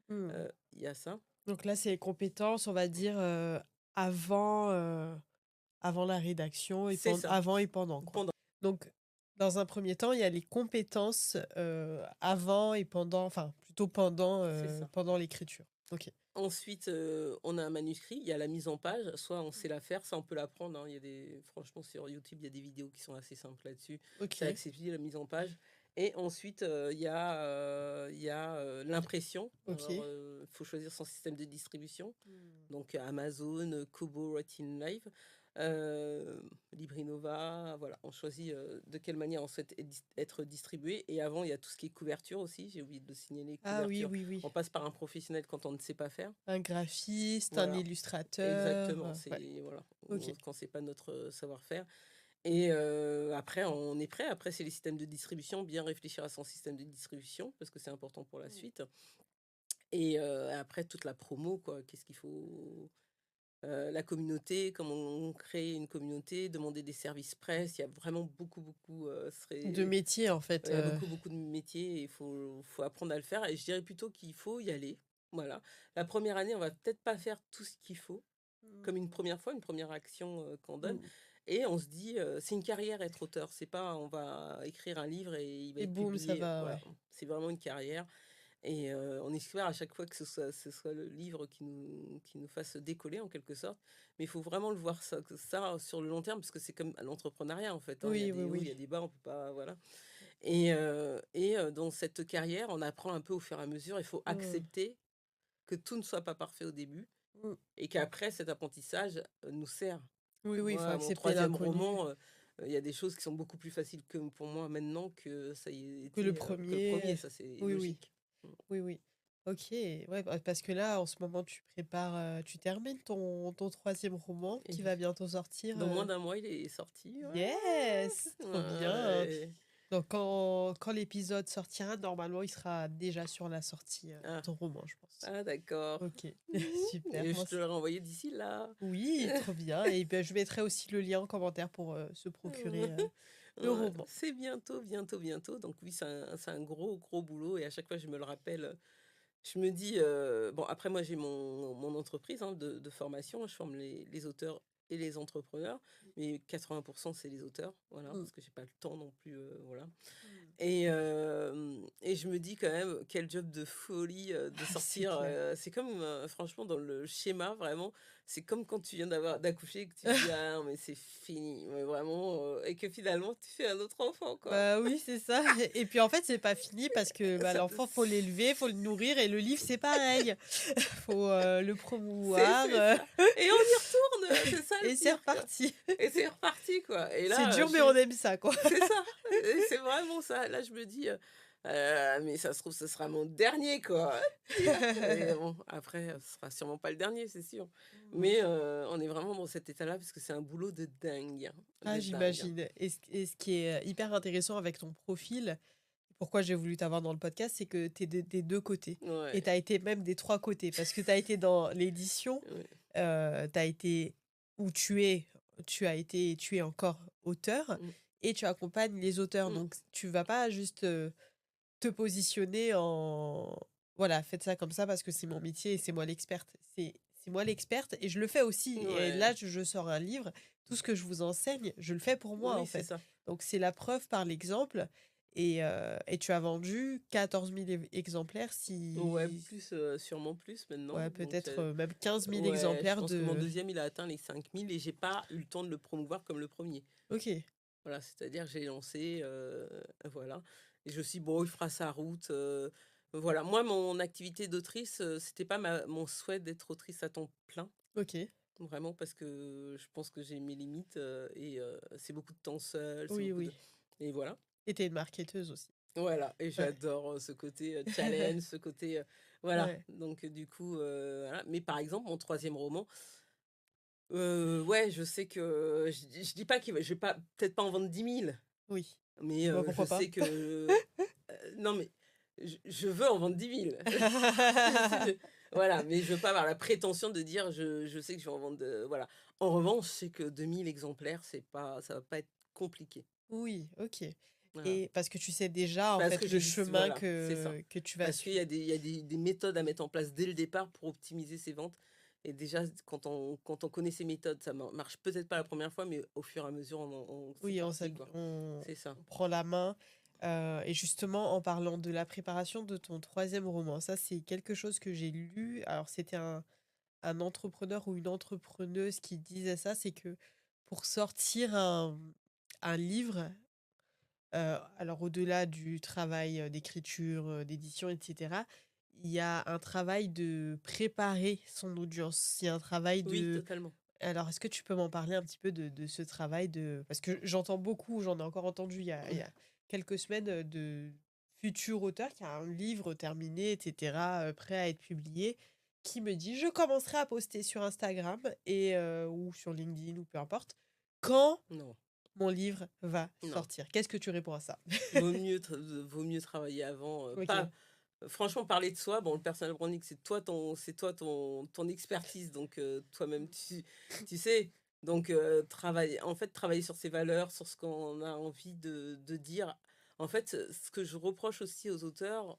Speaker 1: Hmm.
Speaker 2: il y a ça.
Speaker 1: Donc là, c'est les compétences, on va dire, avant, avant la rédaction et
Speaker 2: C'est ça.
Speaker 1: avant et pendant, quoi.
Speaker 2: Pendant.
Speaker 1: Donc, dans un premier temps, il y a les compétences avant et pendant, enfin, plutôt
Speaker 2: C'est ça.
Speaker 1: pendant l'écriture. Ok.
Speaker 2: Ensuite, on a un manuscrit, il y a la mise en page. Soit on sait la faire, ça on peut l'apprendre, hein. Franchement, sur YouTube, il y a des vidéos qui sont assez simples là-dessus.
Speaker 1: Ok.
Speaker 2: C'est accessible, la mise en page. Et ensuite, il y a l'impression. Alors,
Speaker 1: Ok.
Speaker 2: il faut choisir son système de distribution.
Speaker 1: Hmm.
Speaker 2: Donc Amazon, Kobo, Writing Live, euh, Librinova, voilà, on choisit de quelle manière on souhaite être distribué. Et avant, il y a tout ce qui est couverture aussi, j'ai oublié de le signaler,
Speaker 1: Ah oui,
Speaker 2: couverture.
Speaker 1: oui, oui.
Speaker 2: On passe par un professionnel quand on ne sait pas faire.
Speaker 1: Un graphiste, un
Speaker 2: Voilà,
Speaker 1: illustrateur.
Speaker 2: exactement,
Speaker 1: Ouais.
Speaker 2: voilà,
Speaker 1: Ok.
Speaker 2: quand c'est pas notre savoir-faire. Et après, on est prêt. Après, c'est les systèmes de distribution, bien réfléchir à son système de distribution, parce que c'est important pour la suite. Et après, toute la promo, quoi, qu'est-ce qu'il faut. La communauté, comment on crée une communauté, demander des services presse. Il y a vraiment beaucoup, beaucoup,
Speaker 1: De métier, en fait.
Speaker 2: il y a beaucoup, beaucoup de métiers et il faut apprendre à le faire. Et je dirais plutôt qu'il faut y aller. Voilà. La première année, on va peut-être pas faire tout ce qu'il faut, comme une première fois, une première action qu'on donne.
Speaker 1: Hmm.
Speaker 2: Et on se dit, c'est une carrière être auteur. C'est pas, on va écrire un livre et il va
Speaker 1: Et
Speaker 2: être
Speaker 1: boum, ça
Speaker 2: publié.
Speaker 1: va,
Speaker 2: Voilà.
Speaker 1: ouais.
Speaker 2: C'est vraiment une carrière. Et on espère à chaque fois que ce soit le livre qui nous fasse décoller en quelque sorte. Mais il faut vraiment le voir ça sur le long terme, parce que c'est comme l'entrepreneuriat en fait, hein. Il y a
Speaker 1: Oui, oui,
Speaker 2: des hauts, il y a
Speaker 1: oui.
Speaker 2: des bas, on peut pas, voilà. Dans cette carrière, on apprend un peu au fur et à mesure. Il faut
Speaker 1: Mmh.
Speaker 2: accepter que tout ne soit pas parfait au début
Speaker 1: Mmh.
Speaker 2: et qu'après cet apprentissage nous sert.
Speaker 1: Oui, oui, il faut
Speaker 2: Moi, mon
Speaker 1: accepter
Speaker 2: troisième
Speaker 1: l'inconnu.
Speaker 2: roman, il y a des choses qui sont beaucoup plus faciles pour moi maintenant que ça y
Speaker 1: Que le
Speaker 2: était que le premier,
Speaker 1: premier.
Speaker 2: ça c'est
Speaker 1: Oui, oui.
Speaker 2: logique. Mm.
Speaker 1: Oui, oui. Ok. Ouais, parce que là, en ce moment, tu termines ton troisième roman
Speaker 2: Et
Speaker 1: qui va bientôt sortir.
Speaker 2: dans moins d'un mois, il est sorti. Ouais,
Speaker 1: Yes! Trop bien!
Speaker 2: ouais.
Speaker 1: Donc, quand l'épisode sortira, normalement, il sera déjà sur la sortie de
Speaker 2: Ah,
Speaker 1: ton roman, je pense.
Speaker 2: ah, d'accord.
Speaker 1: Ok. Super.
Speaker 2: Et
Speaker 1: Moi,
Speaker 2: je te l'aurai envoyé d'ici là.
Speaker 1: oui, trop bien. Et ben, je mettrai aussi le lien en commentaire pour se procurer le
Speaker 2: Ouais,
Speaker 1: roman.
Speaker 2: c'est bientôt, bientôt, bientôt. Donc oui, c'est un gros, gros boulot. Et à chaque fois, je me le rappelle. Je me dis, bon, après, moi, j'ai mon entreprise, hein, de formation. Je forme les auteurs et les entrepreneurs. Mais 80%, c'est les auteurs. Voilà,
Speaker 1: Mm.
Speaker 2: parce que j'ai pas le temps non plus. Voilà.
Speaker 1: Mm.
Speaker 2: Et je me dis quand même, quel job de folie de
Speaker 1: C'est
Speaker 2: sortir.
Speaker 1: clair.
Speaker 2: C'est comme, franchement, dans le schéma, vraiment, c'est comme quand tu viens d'accoucher et que tu te dis, ah non, mais c'est fini. Mais vraiment, et que finalement, tu fais un autre enfant, quoi.
Speaker 1: Bah oui, c'est ça. Et puis en fait, c'est pas fini parce que bah,
Speaker 2: Ça,
Speaker 1: l'enfant, faut l'élever, faut le nourrir et le livre, c'est pareil. Faut le promouvoir
Speaker 2: c'est ça. Et on y retourne, c'est ça le
Speaker 1: et c'est
Speaker 2: pire, quoi.
Speaker 1: reparti.
Speaker 2: Et c'est reparti, quoi. Et
Speaker 1: C'est
Speaker 2: là,
Speaker 1: dur, mais on aime ça, quoi.
Speaker 2: c'est ça. Et c'est vraiment ça. Là, je me dis, mais ça se trouve, ce sera mon dernier, quoi. Pire. Et bon, après, ce sera sûrement pas le dernier, c'est sûr.
Speaker 1: Mm.
Speaker 2: Mais on est vraiment dans cet état-là parce que c'est un boulot de dingue, hein,
Speaker 1: Ah,
Speaker 2: de dingue, hein.
Speaker 1: j'imagine. Et ce qui est hyper intéressant avec ton profil, pourquoi j'ai voulu t'avoir dans le podcast, c'est que tu es des deux côtés. Et
Speaker 2: Ouais,
Speaker 1: tu as été même des trois côtés. Parce que tu as été dans l'édition,
Speaker 2: ouais.
Speaker 1: tu as été où tu as été et tu es encore auteur,
Speaker 2: Mm,
Speaker 1: et tu accompagnes les auteurs.
Speaker 2: mm.
Speaker 1: Donc, tu vas pas juste te positionner en voilà, faites ça comme ça parce que c'est mon métier et c'est moi l'experte. C'est moi l'experte et je le fais aussi. Et là,
Speaker 2: Ouais,
Speaker 1: je sors un livre, tout ce que je vous enseigne, je le fais pour moi,
Speaker 2: oui,
Speaker 1: en
Speaker 2: c'est
Speaker 1: fait.
Speaker 2: ça.
Speaker 1: Donc, c'est la preuve par l'exemple. Et tu as vendu 14 000 exemplaires,
Speaker 2: Ouais,
Speaker 1: si.
Speaker 2: plus, sûrement plus maintenant.
Speaker 1: Ouais,
Speaker 2: Donc,
Speaker 1: peut-être même 15 000
Speaker 2: ouais, je
Speaker 1: exemplaires
Speaker 2: pense que mon
Speaker 1: de.
Speaker 2: deuxième, il a atteint les 5000 et j'ai pas eu le temps de le promouvoir comme le premier.
Speaker 1: Ok.
Speaker 2: Voilà, c'est-à-dire que j'ai lancé, voilà. Et je me suis dit, bon, il fera sa route. Voilà, moi, mon activité d'autrice, c'était pas mon souhait d'être autrice à temps plein,
Speaker 1: Ok.
Speaker 2: vraiment, parce que je pense que j'ai mes limites et c'est beaucoup de temps seul, c'est
Speaker 1: Oui,
Speaker 2: beaucoup de.
Speaker 1: oui.
Speaker 2: Et voilà.
Speaker 1: Et t'es une marketeuse aussi.
Speaker 2: Voilà, et
Speaker 1: Ouais.
Speaker 2: j'adore ce côté challenge, ce côté. Voilà,
Speaker 1: Ouais.
Speaker 2: donc du coup, voilà. Mais par exemple, mon troisième roman, ouais, je sais que. Je dis pas je vais pas, peut-être pas en vendre 10 000.
Speaker 1: Oui.
Speaker 2: Mais
Speaker 1: Bah,
Speaker 2: je
Speaker 1: pourquoi pas?
Speaker 2: sais que, non, mais je veux en vendre 10 000. Voilà, mais je veux pas avoir la prétention de dire: «Je sais que je vais en vendre», voilà. En revanche, je sais que 2 000 exemplaires, ça va pas être compliqué.
Speaker 1: Oui, ok.
Speaker 2: Voilà.
Speaker 1: Et parce que tu sais déjà, en
Speaker 2: Parce
Speaker 1: fait,
Speaker 2: que
Speaker 1: le chemin
Speaker 2: voilà, c'est ça.
Speaker 1: que tu vas
Speaker 2: Parce qu'il y
Speaker 1: suivre.
Speaker 2: a des méthodes à mettre en place dès le départ pour optimiser ses ventes. Et déjà, quand on connaît ces méthodes, ça marche peut-être pas la première fois, mais au fur et à mesure, c'est
Speaker 1: Oui,
Speaker 2: parti, quoi. C'est ça.
Speaker 1: on prend la main. Et justement, en parlant de la préparation de ton troisième roman, ça, c'est quelque chose que j'ai lu. Alors, c'était un entrepreneur ou une entrepreneuse qui disait ça, c'est que pour sortir un livre, alors au-delà du travail d'écriture, d'édition, etc., il y a un travail de préparer son audience. Il y a un travail
Speaker 2: Oui,
Speaker 1: de.
Speaker 2: totalement.
Speaker 1: Alors, est-ce que tu peux m'en parler un petit peu de ce travail de. Parce que j'entends beaucoup, j'en ai encore entendu il y a quelques semaines, de futurs auteurs qui a un livre terminé, etc., prêt à être publié, qui me dit, je commencerai à poster sur Instagram ou sur LinkedIn ou peu importe, quand
Speaker 2: Non.
Speaker 1: mon livre va
Speaker 2: Non,
Speaker 1: sortir. Qu'est-ce que tu réponds à ça?
Speaker 2: vaut mieux travailler avant,
Speaker 1: Ok.
Speaker 2: pas franchement, parler de soi, bon, le personal branding, c'est toi ton expertise, donc toi-même tu sais, donc travailler sur ses valeurs, sur ce qu'on a envie de dire. En fait, ce que je reproche aussi aux auteurs,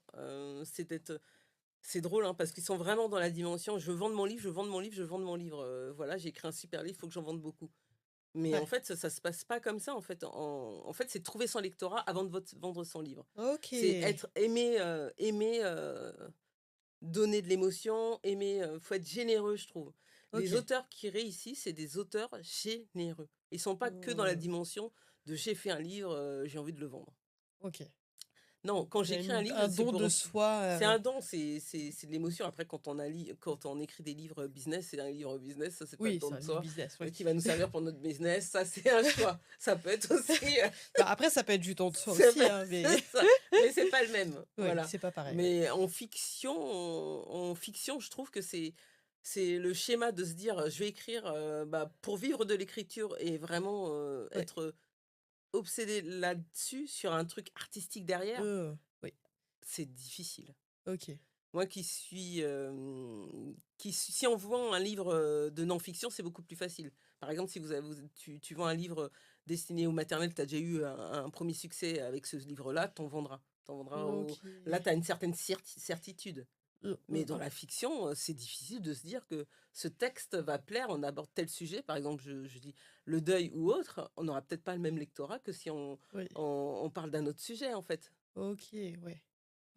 Speaker 2: c'est drôle, hein, parce qu'ils sont vraiment dans la dimension: «Je vends mon livre, je vends mon livre, je vends mon livre, voilà, j'ai écrit un super livre, il faut que j'en vende beaucoup». Mais en
Speaker 1: Ouais.
Speaker 2: fait, ça se passe pas comme ça, en fait. En fait, c'est trouver son lectorat avant de vendre son livre. C'est
Speaker 1: OK.
Speaker 2: être aimer, donner de l'émotion, aimer, faut être généreux, je trouve. Les
Speaker 1: OK.
Speaker 2: auteurs qui réussissent, c'est des auteurs généreux. Ils sont pas que dans la
Speaker 1: Mmh.
Speaker 2: dimension de: «J'ai fait un livre, j'ai envie de le vendre».
Speaker 1: OK.
Speaker 2: Non, quand
Speaker 1: C'est
Speaker 2: j'écris un livre,
Speaker 1: un
Speaker 2: c'est
Speaker 1: don
Speaker 2: pour
Speaker 1: de soi,
Speaker 2: c'est un don, c'est de l'émotion. Après, quand on écrit des livres business, c'est un livre business, ça, c'est pas le
Speaker 1: oui,
Speaker 2: don
Speaker 1: c'est
Speaker 2: de
Speaker 1: un livre
Speaker 2: soi,
Speaker 1: business, oui.
Speaker 2: qui va nous servir pour notre business. Ça, c'est un choix. Ça peut être aussi,
Speaker 1: Bah, après, ça peut être du don de soi
Speaker 2: c'est
Speaker 1: aussi,
Speaker 2: pas
Speaker 1: hein, mais
Speaker 2: c'est ça, mais c'est pas le même,
Speaker 1: oui,
Speaker 2: voilà.
Speaker 1: c'est pas pareil, ouais.
Speaker 2: Mais en fiction, je trouve que c'est le schéma de se dire, «Je vais écrire, bah, pour vivre de l'écriture et vraiment,
Speaker 1: Ouais.
Speaker 2: être obsédé là-dessus, sur un truc artistique derrière»,
Speaker 1: Oui,
Speaker 2: c'est difficile.
Speaker 1: OK.
Speaker 2: Moi si on vend un livre, de non-fiction, c'est beaucoup plus facile. Par exemple, si tu vends un livre destiné aux maternelles, tu as déjà eu un 1 succès avec ce livre-là, tu en vendras au là,
Speaker 1: OK.
Speaker 2: tu as une certaine certitude. Mais dans
Speaker 1: Mmh.
Speaker 2: la fiction, c'est difficile de se dire que ce texte va plaire, on aborde tel sujet, par exemple, je dis le deuil ou autre, on n'aura peut-être pas le même lectorat que si
Speaker 1: Oui.
Speaker 2: on parle d'un autre sujet, en fait.
Speaker 1: OK, ouais.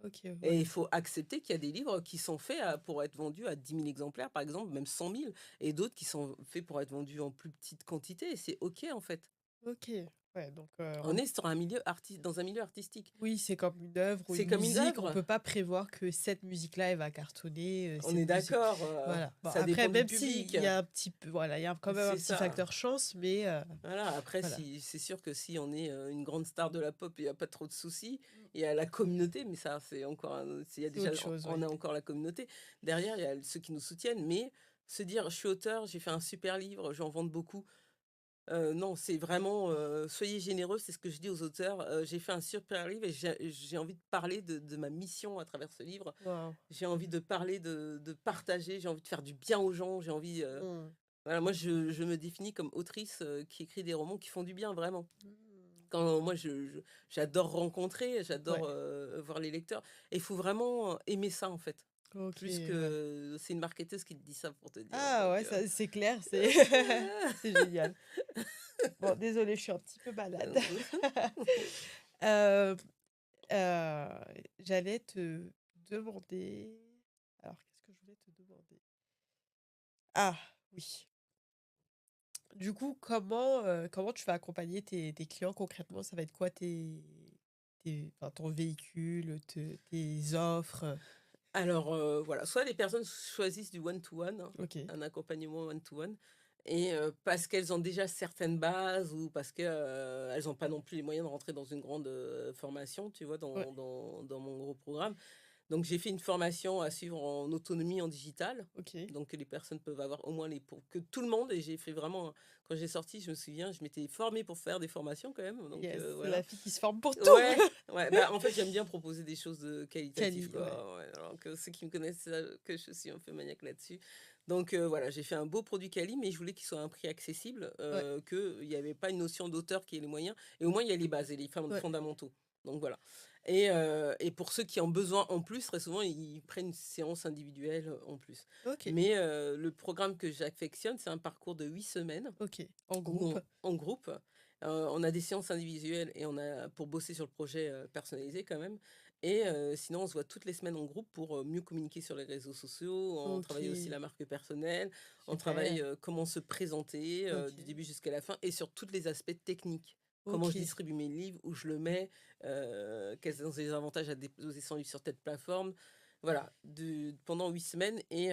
Speaker 1: OK,
Speaker 2: Et
Speaker 1: ouais.
Speaker 2: il faut accepter qu'il y a des livres qui sont faits pour être vendus à 10 000 exemplaires, par exemple, même 100 000, et d'autres qui sont faits pour être vendus en plus petite quantité, et c'est OK, en fait.
Speaker 1: OK. Ouais, donc
Speaker 2: On est sur un milieu dans un milieu artistique.
Speaker 1: oui, c'est comme une œuvre ou
Speaker 2: C'est
Speaker 1: une
Speaker 2: comme une
Speaker 1: musique, on
Speaker 2: œuvre,
Speaker 1: peut pas prévoir que cette musique-là, elle va cartonner,
Speaker 2: on est
Speaker 1: cette musique
Speaker 2: d'accord,
Speaker 1: voilà. Bon,
Speaker 2: ça
Speaker 1: après,
Speaker 2: dépend du
Speaker 1: même s'il
Speaker 2: public,
Speaker 1: y a un petit peu voilà, il y a quand même un
Speaker 2: c'est
Speaker 1: petit
Speaker 2: ça.
Speaker 1: facteur chance, mais
Speaker 2: Voilà, après,
Speaker 1: voilà.
Speaker 2: si c'est sûr que si on est, une grande star de la pop, il y a pas trop de soucis.
Speaker 1: Mmh.
Speaker 2: Il y a la communauté, mais ça, c'est encore un autre il y a
Speaker 1: C'est
Speaker 2: déjà
Speaker 1: autre chose,
Speaker 2: on
Speaker 1: ouais.
Speaker 2: a encore la communauté. Derrière, il y a ceux qui nous soutiennent, mais se dire: «Je suis auteur, j'ai fait un super livre, j'en vends beaucoup». Non, c'est vraiment, soyez généreux, c'est ce que je dis aux auteurs, «J'ai fait un super livre et j'ai envie de parler de ma mission à travers ce livre.
Speaker 1: Waouh.
Speaker 2: J'ai envie de parler, de partager, j'ai envie de faire du bien aux gens, j'ai envie,
Speaker 1: Mmh.
Speaker 2: voilà, moi je me définis comme autrice, qui écrit des romans qui font du bien, vraiment.
Speaker 1: Mmh.
Speaker 2: Quand moi j'adore rencontrer, j'adore,
Speaker 1: Ouais.
Speaker 2: voir les lecteurs, et il faut vraiment aimer ça, en fait.
Speaker 1: OK,
Speaker 2: Plus
Speaker 1: ouais.
Speaker 2: que c'est une marketeuse qui te dit ça pour te dire,
Speaker 1: Ah
Speaker 2: donc
Speaker 1: ouais, ça c'est clair, c'est c'est génial. Bon, désolée, je suis un petit peu malade. Hem, j'allais te demander alors qu'est-ce que je voulais te demander? Ah oui. Du coup, comment tu vas accompagner tes clients concrètement? Ça va être quoi enfin, ton véhicule, tes offres?
Speaker 2: Alors, voilà, soit les personnes choisissent du one to one, hein,
Speaker 1: OK.
Speaker 2: un accompagnement one to one, et parce qu'elles ont déjà certaines bases, ou parce que, elles ont pas non plus les moyens de rentrer dans une grande, formation, tu vois?
Speaker 1: Ouais.
Speaker 2: Dans mon gros programme. Donc j'ai fait une formation à suivre en autonomie en digital,
Speaker 1: OK.
Speaker 2: donc que les personnes peuvent avoir au moins les pour que tout le monde, et j'ai fait vraiment quand j'ai sorti, je me souviens, je m'étais formée pour faire des formations quand même, donc
Speaker 1: Yes,
Speaker 2: voilà.
Speaker 1: la fille qui se forme pour tout!
Speaker 2: Ouais, ouais, bah, en fait, j'aime bien proposer des choses, qualitatives,
Speaker 1: Ouais.
Speaker 2: quoi, ouais, alors que ceux qui me connaissent savent que je suis un peu maniaque là-dessus. Donc voilà, j'ai fait un beau produit quali, mais je voulais qu'il soit à un prix accessible,
Speaker 1: Ouais.
Speaker 2: qu'il y avait pas une notion d'auteur qui ait les moyens, et au moins il y a les bases et les
Speaker 1: Ouais.
Speaker 2: fondamentaux. Donc voilà, et pour ceux qui ont besoin en plus, très souvent, ils prennent une séance individuelle, en plus.
Speaker 1: OK.
Speaker 2: Mais le programme que j'affectionne, c'est un parcours de 8 semaines
Speaker 1: OK. En
Speaker 2: où
Speaker 1: groupe?
Speaker 2: en groupe, on a des séances individuelles, et on a pour bosser sur le projet, personnalisé quand même, et sinon on se voit toutes les semaines en groupe pour, mieux communiquer sur les réseaux sociaux. On travaille aussi
Speaker 1: OK.
Speaker 2: la marque personnelle, on travaille,
Speaker 1: Super.
Speaker 2: comment se présenter, du
Speaker 1: OK.
Speaker 2: début jusqu'à la fin, et sur tous les aspects techniques. Comment je
Speaker 1: OK.
Speaker 2: distribue mes livres, où je le mets, quels sont les avantages à déposer son livre sur telle plateforme. Voilà, pendant 8 semaines, et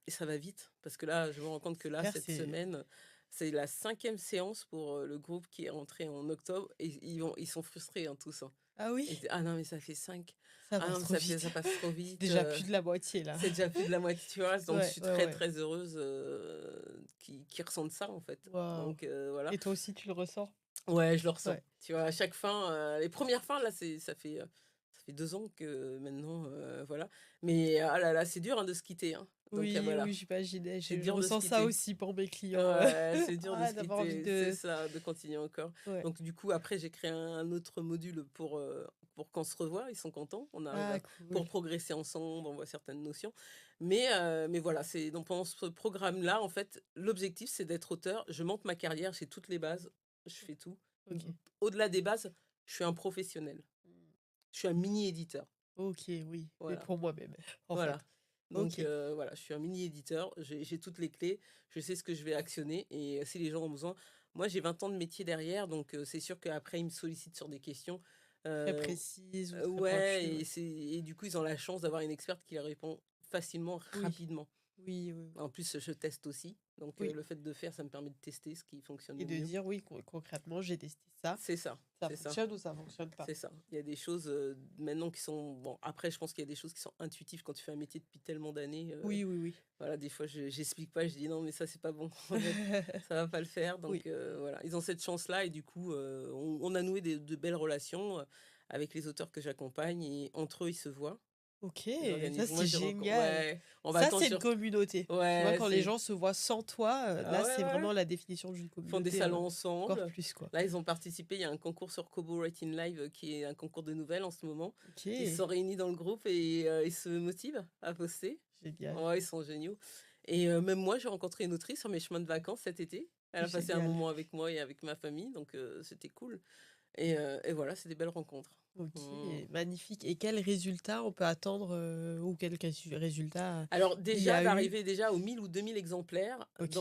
Speaker 2: ça va vite parce que là, je me rends compte que là,
Speaker 1: Super,
Speaker 2: cette semaine, c'est la 5e séance pour, le groupe qui est rentré en octobre, et ils sont frustrés, hein, tous, hein.
Speaker 1: ah
Speaker 2: Ils
Speaker 1: oui?
Speaker 2: disent: «Ah non, mais ça fait 5.
Speaker 1: Ça
Speaker 2: Ah non,
Speaker 1: passe
Speaker 2: mais
Speaker 1: trop vite.
Speaker 2: ça passe trop
Speaker 1: C'est
Speaker 2: vite,
Speaker 1: déjà plus de la moitié là.
Speaker 2: c'est déjà plus de la moitié», tu vois? Donc je
Speaker 1: Ouais,
Speaker 2: suis
Speaker 1: ouais,
Speaker 2: très,
Speaker 1: ouais.
Speaker 2: très heureuse, qu'ils ressentent ça, en fait.
Speaker 1: Waouh.
Speaker 2: Donc voilà.
Speaker 1: Et toi aussi tu le ressens?
Speaker 2: Ouais, je le ressens.
Speaker 1: Ouais.
Speaker 2: Tu vois, à chaque fin, les premières fins, là, ça fait 2 ans que maintenant, voilà. Mais ah là là, c'est dur, hein, de se quitter, hein. Donc
Speaker 1: Oui,
Speaker 2: voilà,
Speaker 1: oui, j'imaginais.
Speaker 2: c'est
Speaker 1: Je
Speaker 2: dur de se
Speaker 1: ressens ça
Speaker 2: quitter.
Speaker 1: aussi pour mes clients,
Speaker 2: Ouais, c'est dur de
Speaker 1: ah,
Speaker 2: se
Speaker 1: d'avoir envie
Speaker 2: quitter, c'est
Speaker 1: de
Speaker 2: ça, de continuer encore.
Speaker 1: ouais.
Speaker 2: Donc du coup, après, j'ai créé un autre module pour qu'on se revoie, ils sont contents. On arrive
Speaker 1: Ah,
Speaker 2: pour
Speaker 1: cool.
Speaker 2: progresser ensemble, on voit certaines notions. Mais voilà, donc pendant ce programme-là, en fait, l'objectif, c'est d'être auteur. Je monte ma carrière, j'ai toutes les bases, je fais tout.
Speaker 1: Ok.
Speaker 2: Au-delà des bases, je suis un professionnel. Je suis un mini-éditeur.
Speaker 1: Ok, oui. Mais
Speaker 2: Voilà.
Speaker 1: pour moi-même, en
Speaker 2: Voilà.
Speaker 1: fait.
Speaker 2: Donc
Speaker 1: Ok.
Speaker 2: voilà, je suis un mini-éditeur, j'ai toutes les clés, je sais ce que je vais actionner et si les gens ont besoin. Moi, j'ai 20 ans de métier derrière, donc c'est sûr qu'après, ils me sollicitent sur des questions.
Speaker 1: Très
Speaker 2: Euh,
Speaker 1: précise ou très
Speaker 2: ouais,
Speaker 1: pointue, ouais.
Speaker 2: et du coup, ils ont la chance d'avoir une experte qui leur répond facilement,
Speaker 1: Oui.
Speaker 2: rapidement.
Speaker 1: Oui, oui,
Speaker 2: En plus, je teste aussi, donc
Speaker 1: oui.
Speaker 2: le fait de faire, ça me permet de tester ce qui fonctionne
Speaker 1: Et
Speaker 2: le
Speaker 1: de
Speaker 2: mieux.
Speaker 1: dire, oui, concrètement, j'ai testé ça.
Speaker 2: C'est ça,
Speaker 1: Ça
Speaker 2: c'est ça.
Speaker 1: fonctionne ou ça fonctionne pas.
Speaker 2: C'est ça. Il y a des choses maintenant qui sont... Bon, après, je pense qu'il y a des choses qui sont intuitives quand tu fais un métier depuis tellement d'années.
Speaker 1: Oui, oui, oui.
Speaker 2: Voilà, des fois, j'explique pas, je dis non, mais ça, c'est pas bon. En fait, ça va pas le faire.
Speaker 1: Oui.
Speaker 2: Donc, voilà, ils ont cette chance-là et du coup, on a noué de belles relations avec les auteurs que j'accompagne et entre eux, ils se voient.
Speaker 1: Ok,
Speaker 2: Ils
Speaker 1: ça
Speaker 2: organisent. Moi,
Speaker 1: c'est
Speaker 2: je rencontre.
Speaker 1: génial.
Speaker 2: Ouais, en
Speaker 1: Ça,
Speaker 2: vacances
Speaker 1: c'est une
Speaker 2: sur.
Speaker 1: communauté. Tu vois,
Speaker 2: Ouais,
Speaker 1: quand les gens se voient sans toi,
Speaker 2: Ah
Speaker 1: là,
Speaker 2: ouais,
Speaker 1: c'est
Speaker 2: ouais.
Speaker 1: vraiment la définition d'une
Speaker 2: Ils font des
Speaker 1: communauté
Speaker 2: salons
Speaker 1: encore
Speaker 2: ensemble.
Speaker 1: plus, quoi.
Speaker 2: Là, ils ont participé. Il y a un concours sur Kobo Writing Live qui est un concours de nouvelles en ce moment.
Speaker 1: Ok,
Speaker 2: Ils se sont réunis dans le groupe et ils se motivent à poster.
Speaker 1: génial,
Speaker 2: Ouais, ils sont géniaux. Et même moi, j'ai rencontré une autrice sur mes chemins de vacances cet été. Elle a passé un
Speaker 1: génial.
Speaker 2: moment avec moi et avec ma famille, donc c'était cool. Et voilà, c'est des belles rencontres.
Speaker 1: Ok,
Speaker 2: Mm.
Speaker 1: magnifique. Et quel résultat on peut attendre ou quel résultat
Speaker 2: Alors
Speaker 1: il y
Speaker 2: déjà,
Speaker 1: a eu?
Speaker 2: d'arriver déjà aux 1000 ou 2000 exemplaires
Speaker 1: Ok,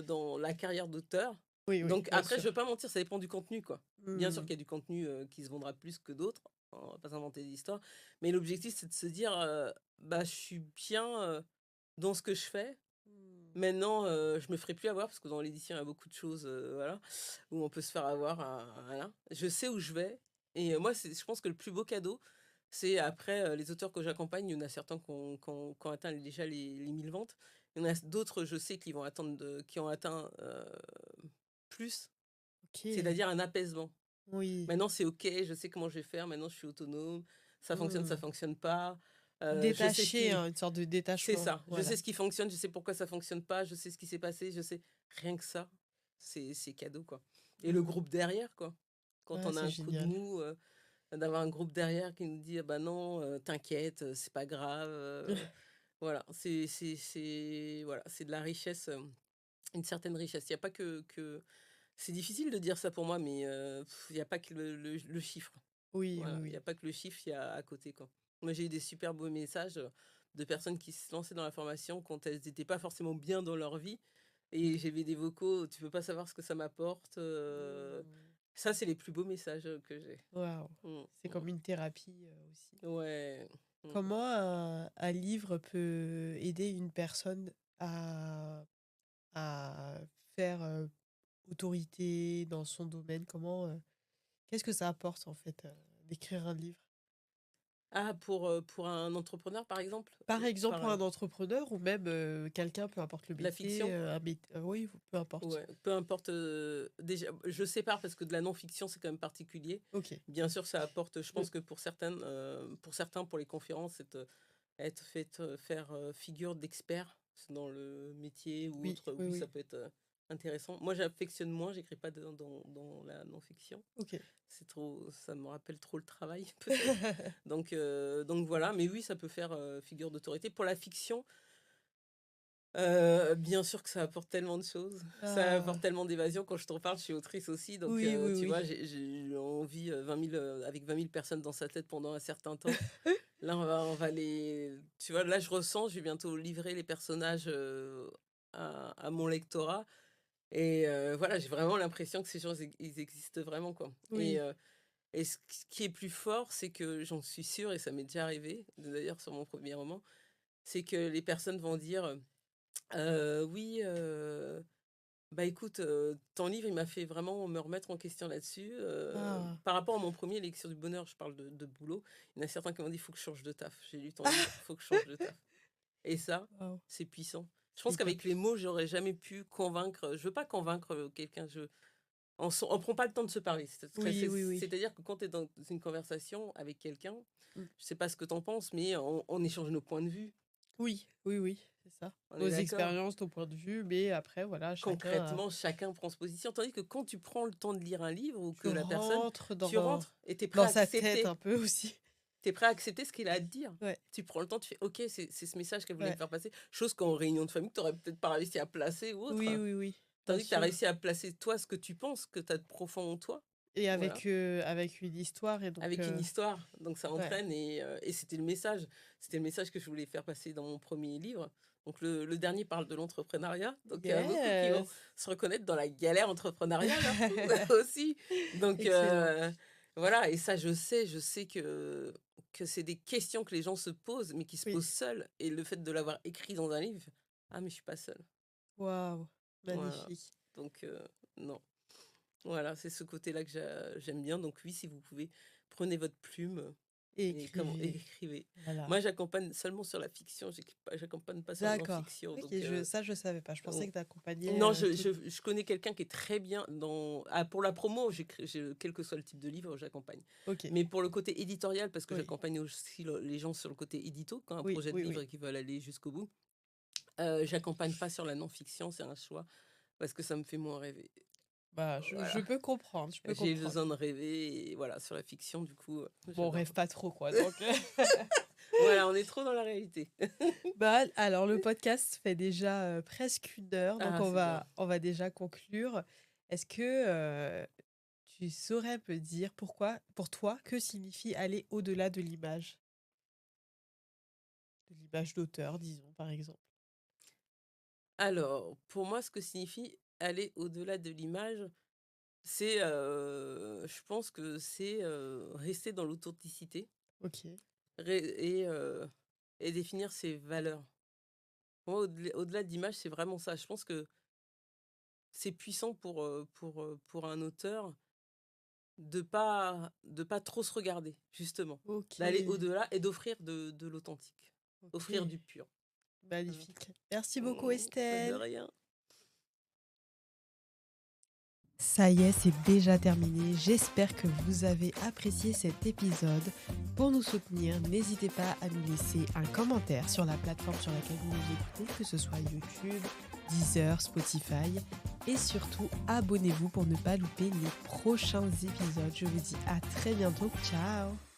Speaker 2: dans la carrière d'auteur.
Speaker 1: oui, oui,
Speaker 2: Donc
Speaker 1: bien
Speaker 2: après, je ne
Speaker 1: sûr.
Speaker 2: veux pas mentir, ça dépend du contenu, quoi. Bien sûr
Speaker 1: Hmm,
Speaker 2: qu'il y a du contenu qui se vendra plus que d'autres. On va pas s'inventer des histoires. Mais l'objectif, c'est de se dire, bah, je suis bien dans ce que je fais.
Speaker 1: hmm.
Speaker 2: Maintenant, je me ferai plus avoir parce que dans l'édition, il y a beaucoup de choses, voilà, où on peut se faire avoir, voilà. Je sais où je vais et moi, je pense que le plus beau cadeau, c'est après, les auteurs que j'accompagne, il y en a certains qui ont atteint déjà les 1000 ventes. Il y en a d'autres, je sais, qui ont atteint, plus,
Speaker 1: Ok,
Speaker 2: c'est-à-dire un apaisement.
Speaker 1: oui.
Speaker 2: Maintenant, c'est OK, je sais comment je vais faire, maintenant je suis autonome, ça
Speaker 1: Hmm.
Speaker 2: fonctionne pas, je sais ce
Speaker 1: Détaché,
Speaker 2: qui
Speaker 1: hein, une sorte de
Speaker 2: c'est
Speaker 1: détachement.
Speaker 2: ça. Je
Speaker 1: Voilà.
Speaker 2: sais ce qui fonctionne, je sais pourquoi ça fonctionne pas, je sais ce qui s'est passé, je sais rien que ça, c'est cadeau, quoi. Et le
Speaker 1: Hmm.
Speaker 2: groupe derrière, quoi. Quand
Speaker 1: Ah,
Speaker 2: on a
Speaker 1: c'est
Speaker 2: un coup de
Speaker 1: génial.
Speaker 2: mou, d'avoir un groupe derrière qui nous dit: «Ah bah non, t'inquiète, c'est pas grave», voilà, voilà, c'est de la richesse, une certaine richesse. Il y a pas que c'est difficile de dire ça pour moi, mais il y a pas que le chiffre.
Speaker 1: Oui, oui,
Speaker 2: Voilà, il y
Speaker 1: oui.
Speaker 2: a pas que le chiffre, il y a à côté, quoi. Moi, j'ai eu des super beaux messages, de personnes qui se lançaient dans la formation quand elles étaient pas forcément bien dans leur vie et j'avais des vocaux: «Tu peux pas savoir ce que ça m'apporte»,
Speaker 1: Hmm.
Speaker 2: ça, c'est les plus beaux messages, que j'ai.
Speaker 1: Waouh.
Speaker 2: Mmh,
Speaker 1: C'est comme une thérapie aussi.
Speaker 2: ouais. Mmh.
Speaker 1: Comment un livre peut aider une personne à faire autorité dans son domaine? Qu'est-ce que ça apporte en fait d'écrire un livre?
Speaker 2: Ah, pour un entrepreneur, par exemple?
Speaker 1: Par exemple, pour
Speaker 2: Pareil.
Speaker 1: un entrepreneur ou même quelqu'un, peu importe le
Speaker 2: La
Speaker 1: métier,
Speaker 2: fiction?
Speaker 1: oui, peu importe.
Speaker 2: Ouais, peu importe, déjà, je sépare parce que de la non-fiction, c'est quand même particulier.
Speaker 1: Ok.
Speaker 2: Bien sûr, ça apporte, je
Speaker 1: Mm.
Speaker 2: pense que pour certains, pour les conférences, être fait faire figure d'expert dans le métier ou
Speaker 1: Oui,
Speaker 2: autre,
Speaker 1: oui,
Speaker 2: oui, ça
Speaker 1: oui.
Speaker 2: peut être intéressant. Moi, j'affectionne moins, j'écris pas dans la non-fiction.
Speaker 1: Ok.
Speaker 2: C'est trop, ça me rappelle trop le travail, peut-être. Donc voilà, mais oui, ça peut faire figure d'autorité. Pour la fiction, bien sûr que ça apporte tellement de choses. Ça apporte
Speaker 1: Ah,
Speaker 2: tellement d'évasion. Quand je t'en parle, je suis autrice aussi, donc
Speaker 1: oui, oui,
Speaker 2: tu vois,
Speaker 1: oui.
Speaker 2: j'ai envie 20 000, avec 20 000 personnes dans sa tête pendant un certain temps. Là, on va les... Tu vois, là, je ressens, je vais bientôt livrer les personnages à mon lectorat. Et voilà, j'ai vraiment l'impression que ces gens, ils existent vraiment, quoi.
Speaker 1: Oui,
Speaker 2: Et ce qui est plus fort, c'est que j'en suis sûre, et ça m'est déjà arrivé, d'ailleurs sur mon premier roman, c'est que les personnes vont dire oui, bah écoute, ton livre, il m'a fait vraiment me remettre en question là-dessus.
Speaker 1: ah,
Speaker 2: Par rapport à mon premier, L'Élixir du bonheur, je parle de boulot. Il y en a certains qui m'ont dit: «Il faut que je change de taf. J'ai lu ton livre, il faut que je change de taf». Et ça,
Speaker 1: waouh,
Speaker 2: c'est puissant. Je
Speaker 1: c'est
Speaker 2: pense
Speaker 1: hyper
Speaker 2: qu'avec les
Speaker 1: puissant.
Speaker 2: mots, j'aurais jamais pu convaincre. Je veux pas convaincre quelqu'un. On prend pas le temps de se parler.
Speaker 1: Oui, oui, oui.
Speaker 2: C'est-à-dire que quand tu es dans une conversation avec quelqu'un,
Speaker 1: Mm.
Speaker 2: je sais pas ce que tu en penses, mais on échange nos points de vue.
Speaker 1: Oui, c'est ça.
Speaker 2: On est
Speaker 1: Nos
Speaker 2: d'accord?
Speaker 1: expériences, ton point de vue, mais après, voilà, chacun,
Speaker 2: Concrètement, chacun prend sa position. Tandis que quand tu prends le temps de lire un livre ou
Speaker 1: tu
Speaker 2: que la personne,
Speaker 1: rentres
Speaker 2: tu
Speaker 1: dans,
Speaker 2: rentres et tu es prêt
Speaker 1: dans
Speaker 2: à
Speaker 1: sa tête
Speaker 2: accepter.
Speaker 1: un peu aussi.
Speaker 2: Tu es prêt à accepter ce qu'il a à te dire.
Speaker 1: Ouais,
Speaker 2: Tu prends le temps, tu fais OK, c'est ce message qu'elle voulait me
Speaker 1: ouais.
Speaker 2: faire passer. Chose qu'en réunion de famille, tu n'aurais peut-être pas réussi à placer ou autre.
Speaker 1: Oui, bien
Speaker 2: Tandis que tu as
Speaker 1: sûr.
Speaker 2: réussi à placer toi ce que tu penses, que tu as de profond en toi.
Speaker 1: Et
Speaker 2: Voilà.
Speaker 1: avec une histoire, et donc,
Speaker 2: Avec une histoire. Donc ça
Speaker 1: ouais.
Speaker 2: entraîne et c'était le message. C'était le message que je voulais faire passer dans mon premier livre. Donc le dernier parle de l'entrepreneuriat. Donc il y en a beaucoup qui vont
Speaker 1: Yes!
Speaker 2: se reconnaître dans la galère entrepreneuriale aussi. Donc
Speaker 1: Excellent.
Speaker 2: voilà, et ça je sais que c'est des questions que les gens se posent, mais qui se
Speaker 1: Oui.
Speaker 2: posent seuls. Et le fait de l'avoir écrit dans un livre, ah mais je suis pas seule.
Speaker 1: Waouh,
Speaker 2: Voilà.
Speaker 1: magnifique.
Speaker 2: Donc non. Voilà, c'est ce côté-là que j'aime bien. Donc oui, si vous pouvez, prenez votre plume
Speaker 1: Et
Speaker 2: et comment
Speaker 1: écrivez.
Speaker 2: écrivez.
Speaker 1: Voilà.
Speaker 2: Moi, j'accompagne seulement sur la fiction, j'accompagne pas sur la
Speaker 1: D'accord.
Speaker 2: non-fiction.
Speaker 1: Ok,
Speaker 2: Donc
Speaker 1: ça, je savais pas. Je pensais que tu accompagnais
Speaker 2: non,
Speaker 1: tout.
Speaker 2: je connais quelqu'un qui est très bien dans. Ah, pour la promo, quel que soit le type de livre, j'accompagne.
Speaker 1: Ok,
Speaker 2: Mais pour le côté éditorial, parce que
Speaker 1: oui,
Speaker 2: j'accompagne aussi les gens sur le côté édito, quand un
Speaker 1: oui,
Speaker 2: projet de
Speaker 1: oui,
Speaker 2: livre
Speaker 1: oui.
Speaker 2: et qu'ils veulent aller jusqu'au bout, j'accompagne pas sur la non-fiction, c'est un choix, parce que ça me fait moins rêver.
Speaker 1: Bah, je
Speaker 2: Voilà.
Speaker 1: peux comprendre, je peux
Speaker 2: J'ai
Speaker 1: comprendre.
Speaker 2: besoin de rêver et voilà, sur la fiction, du coup,
Speaker 1: Bon, on
Speaker 2: j'adore.
Speaker 1: rêve pas trop, quoi. Donc,
Speaker 2: Voilà, on est trop dans la réalité.
Speaker 1: bah, alors, le podcast fait déjà presque 1 heure, donc
Speaker 2: Ah, c'est bien.
Speaker 1: on va déjà conclure. Est-ce que tu saurais me dire pour toi, que signifie aller au-delà de l'image? De l'image d'auteur, disons, par exemple.
Speaker 2: Alors, pour moi, ce que signifie aller au-delà de l'image, c'est, je pense que c'est, rester dans l'authenticité
Speaker 1: Ok,
Speaker 2: ré et définir ses valeurs. Pour moi, au-delà de l'image, c'est vraiment ça. Je pense que c'est puissant pour un auteur de pas trop se regarder, justement.
Speaker 1: ok,
Speaker 2: D'aller au-delà et d'offrir de l'authentique, offrir
Speaker 1: ok.
Speaker 2: du pur. Voilà.
Speaker 1: Magnifique. Merci beaucoup,
Speaker 2: De
Speaker 1: Estelle.
Speaker 2: rien.
Speaker 1: Ça y est, c'est déjà terminé. J'espère que vous avez apprécié cet épisode. Pour nous soutenir, n'hésitez pas à nous laisser un commentaire sur la plateforme sur laquelle vous nous écoutez, que ce soit YouTube, Deezer, Spotify. Et surtout, abonnez-vous pour ne pas louper les prochains épisodes. Je vous dis à très bientôt. Ciao!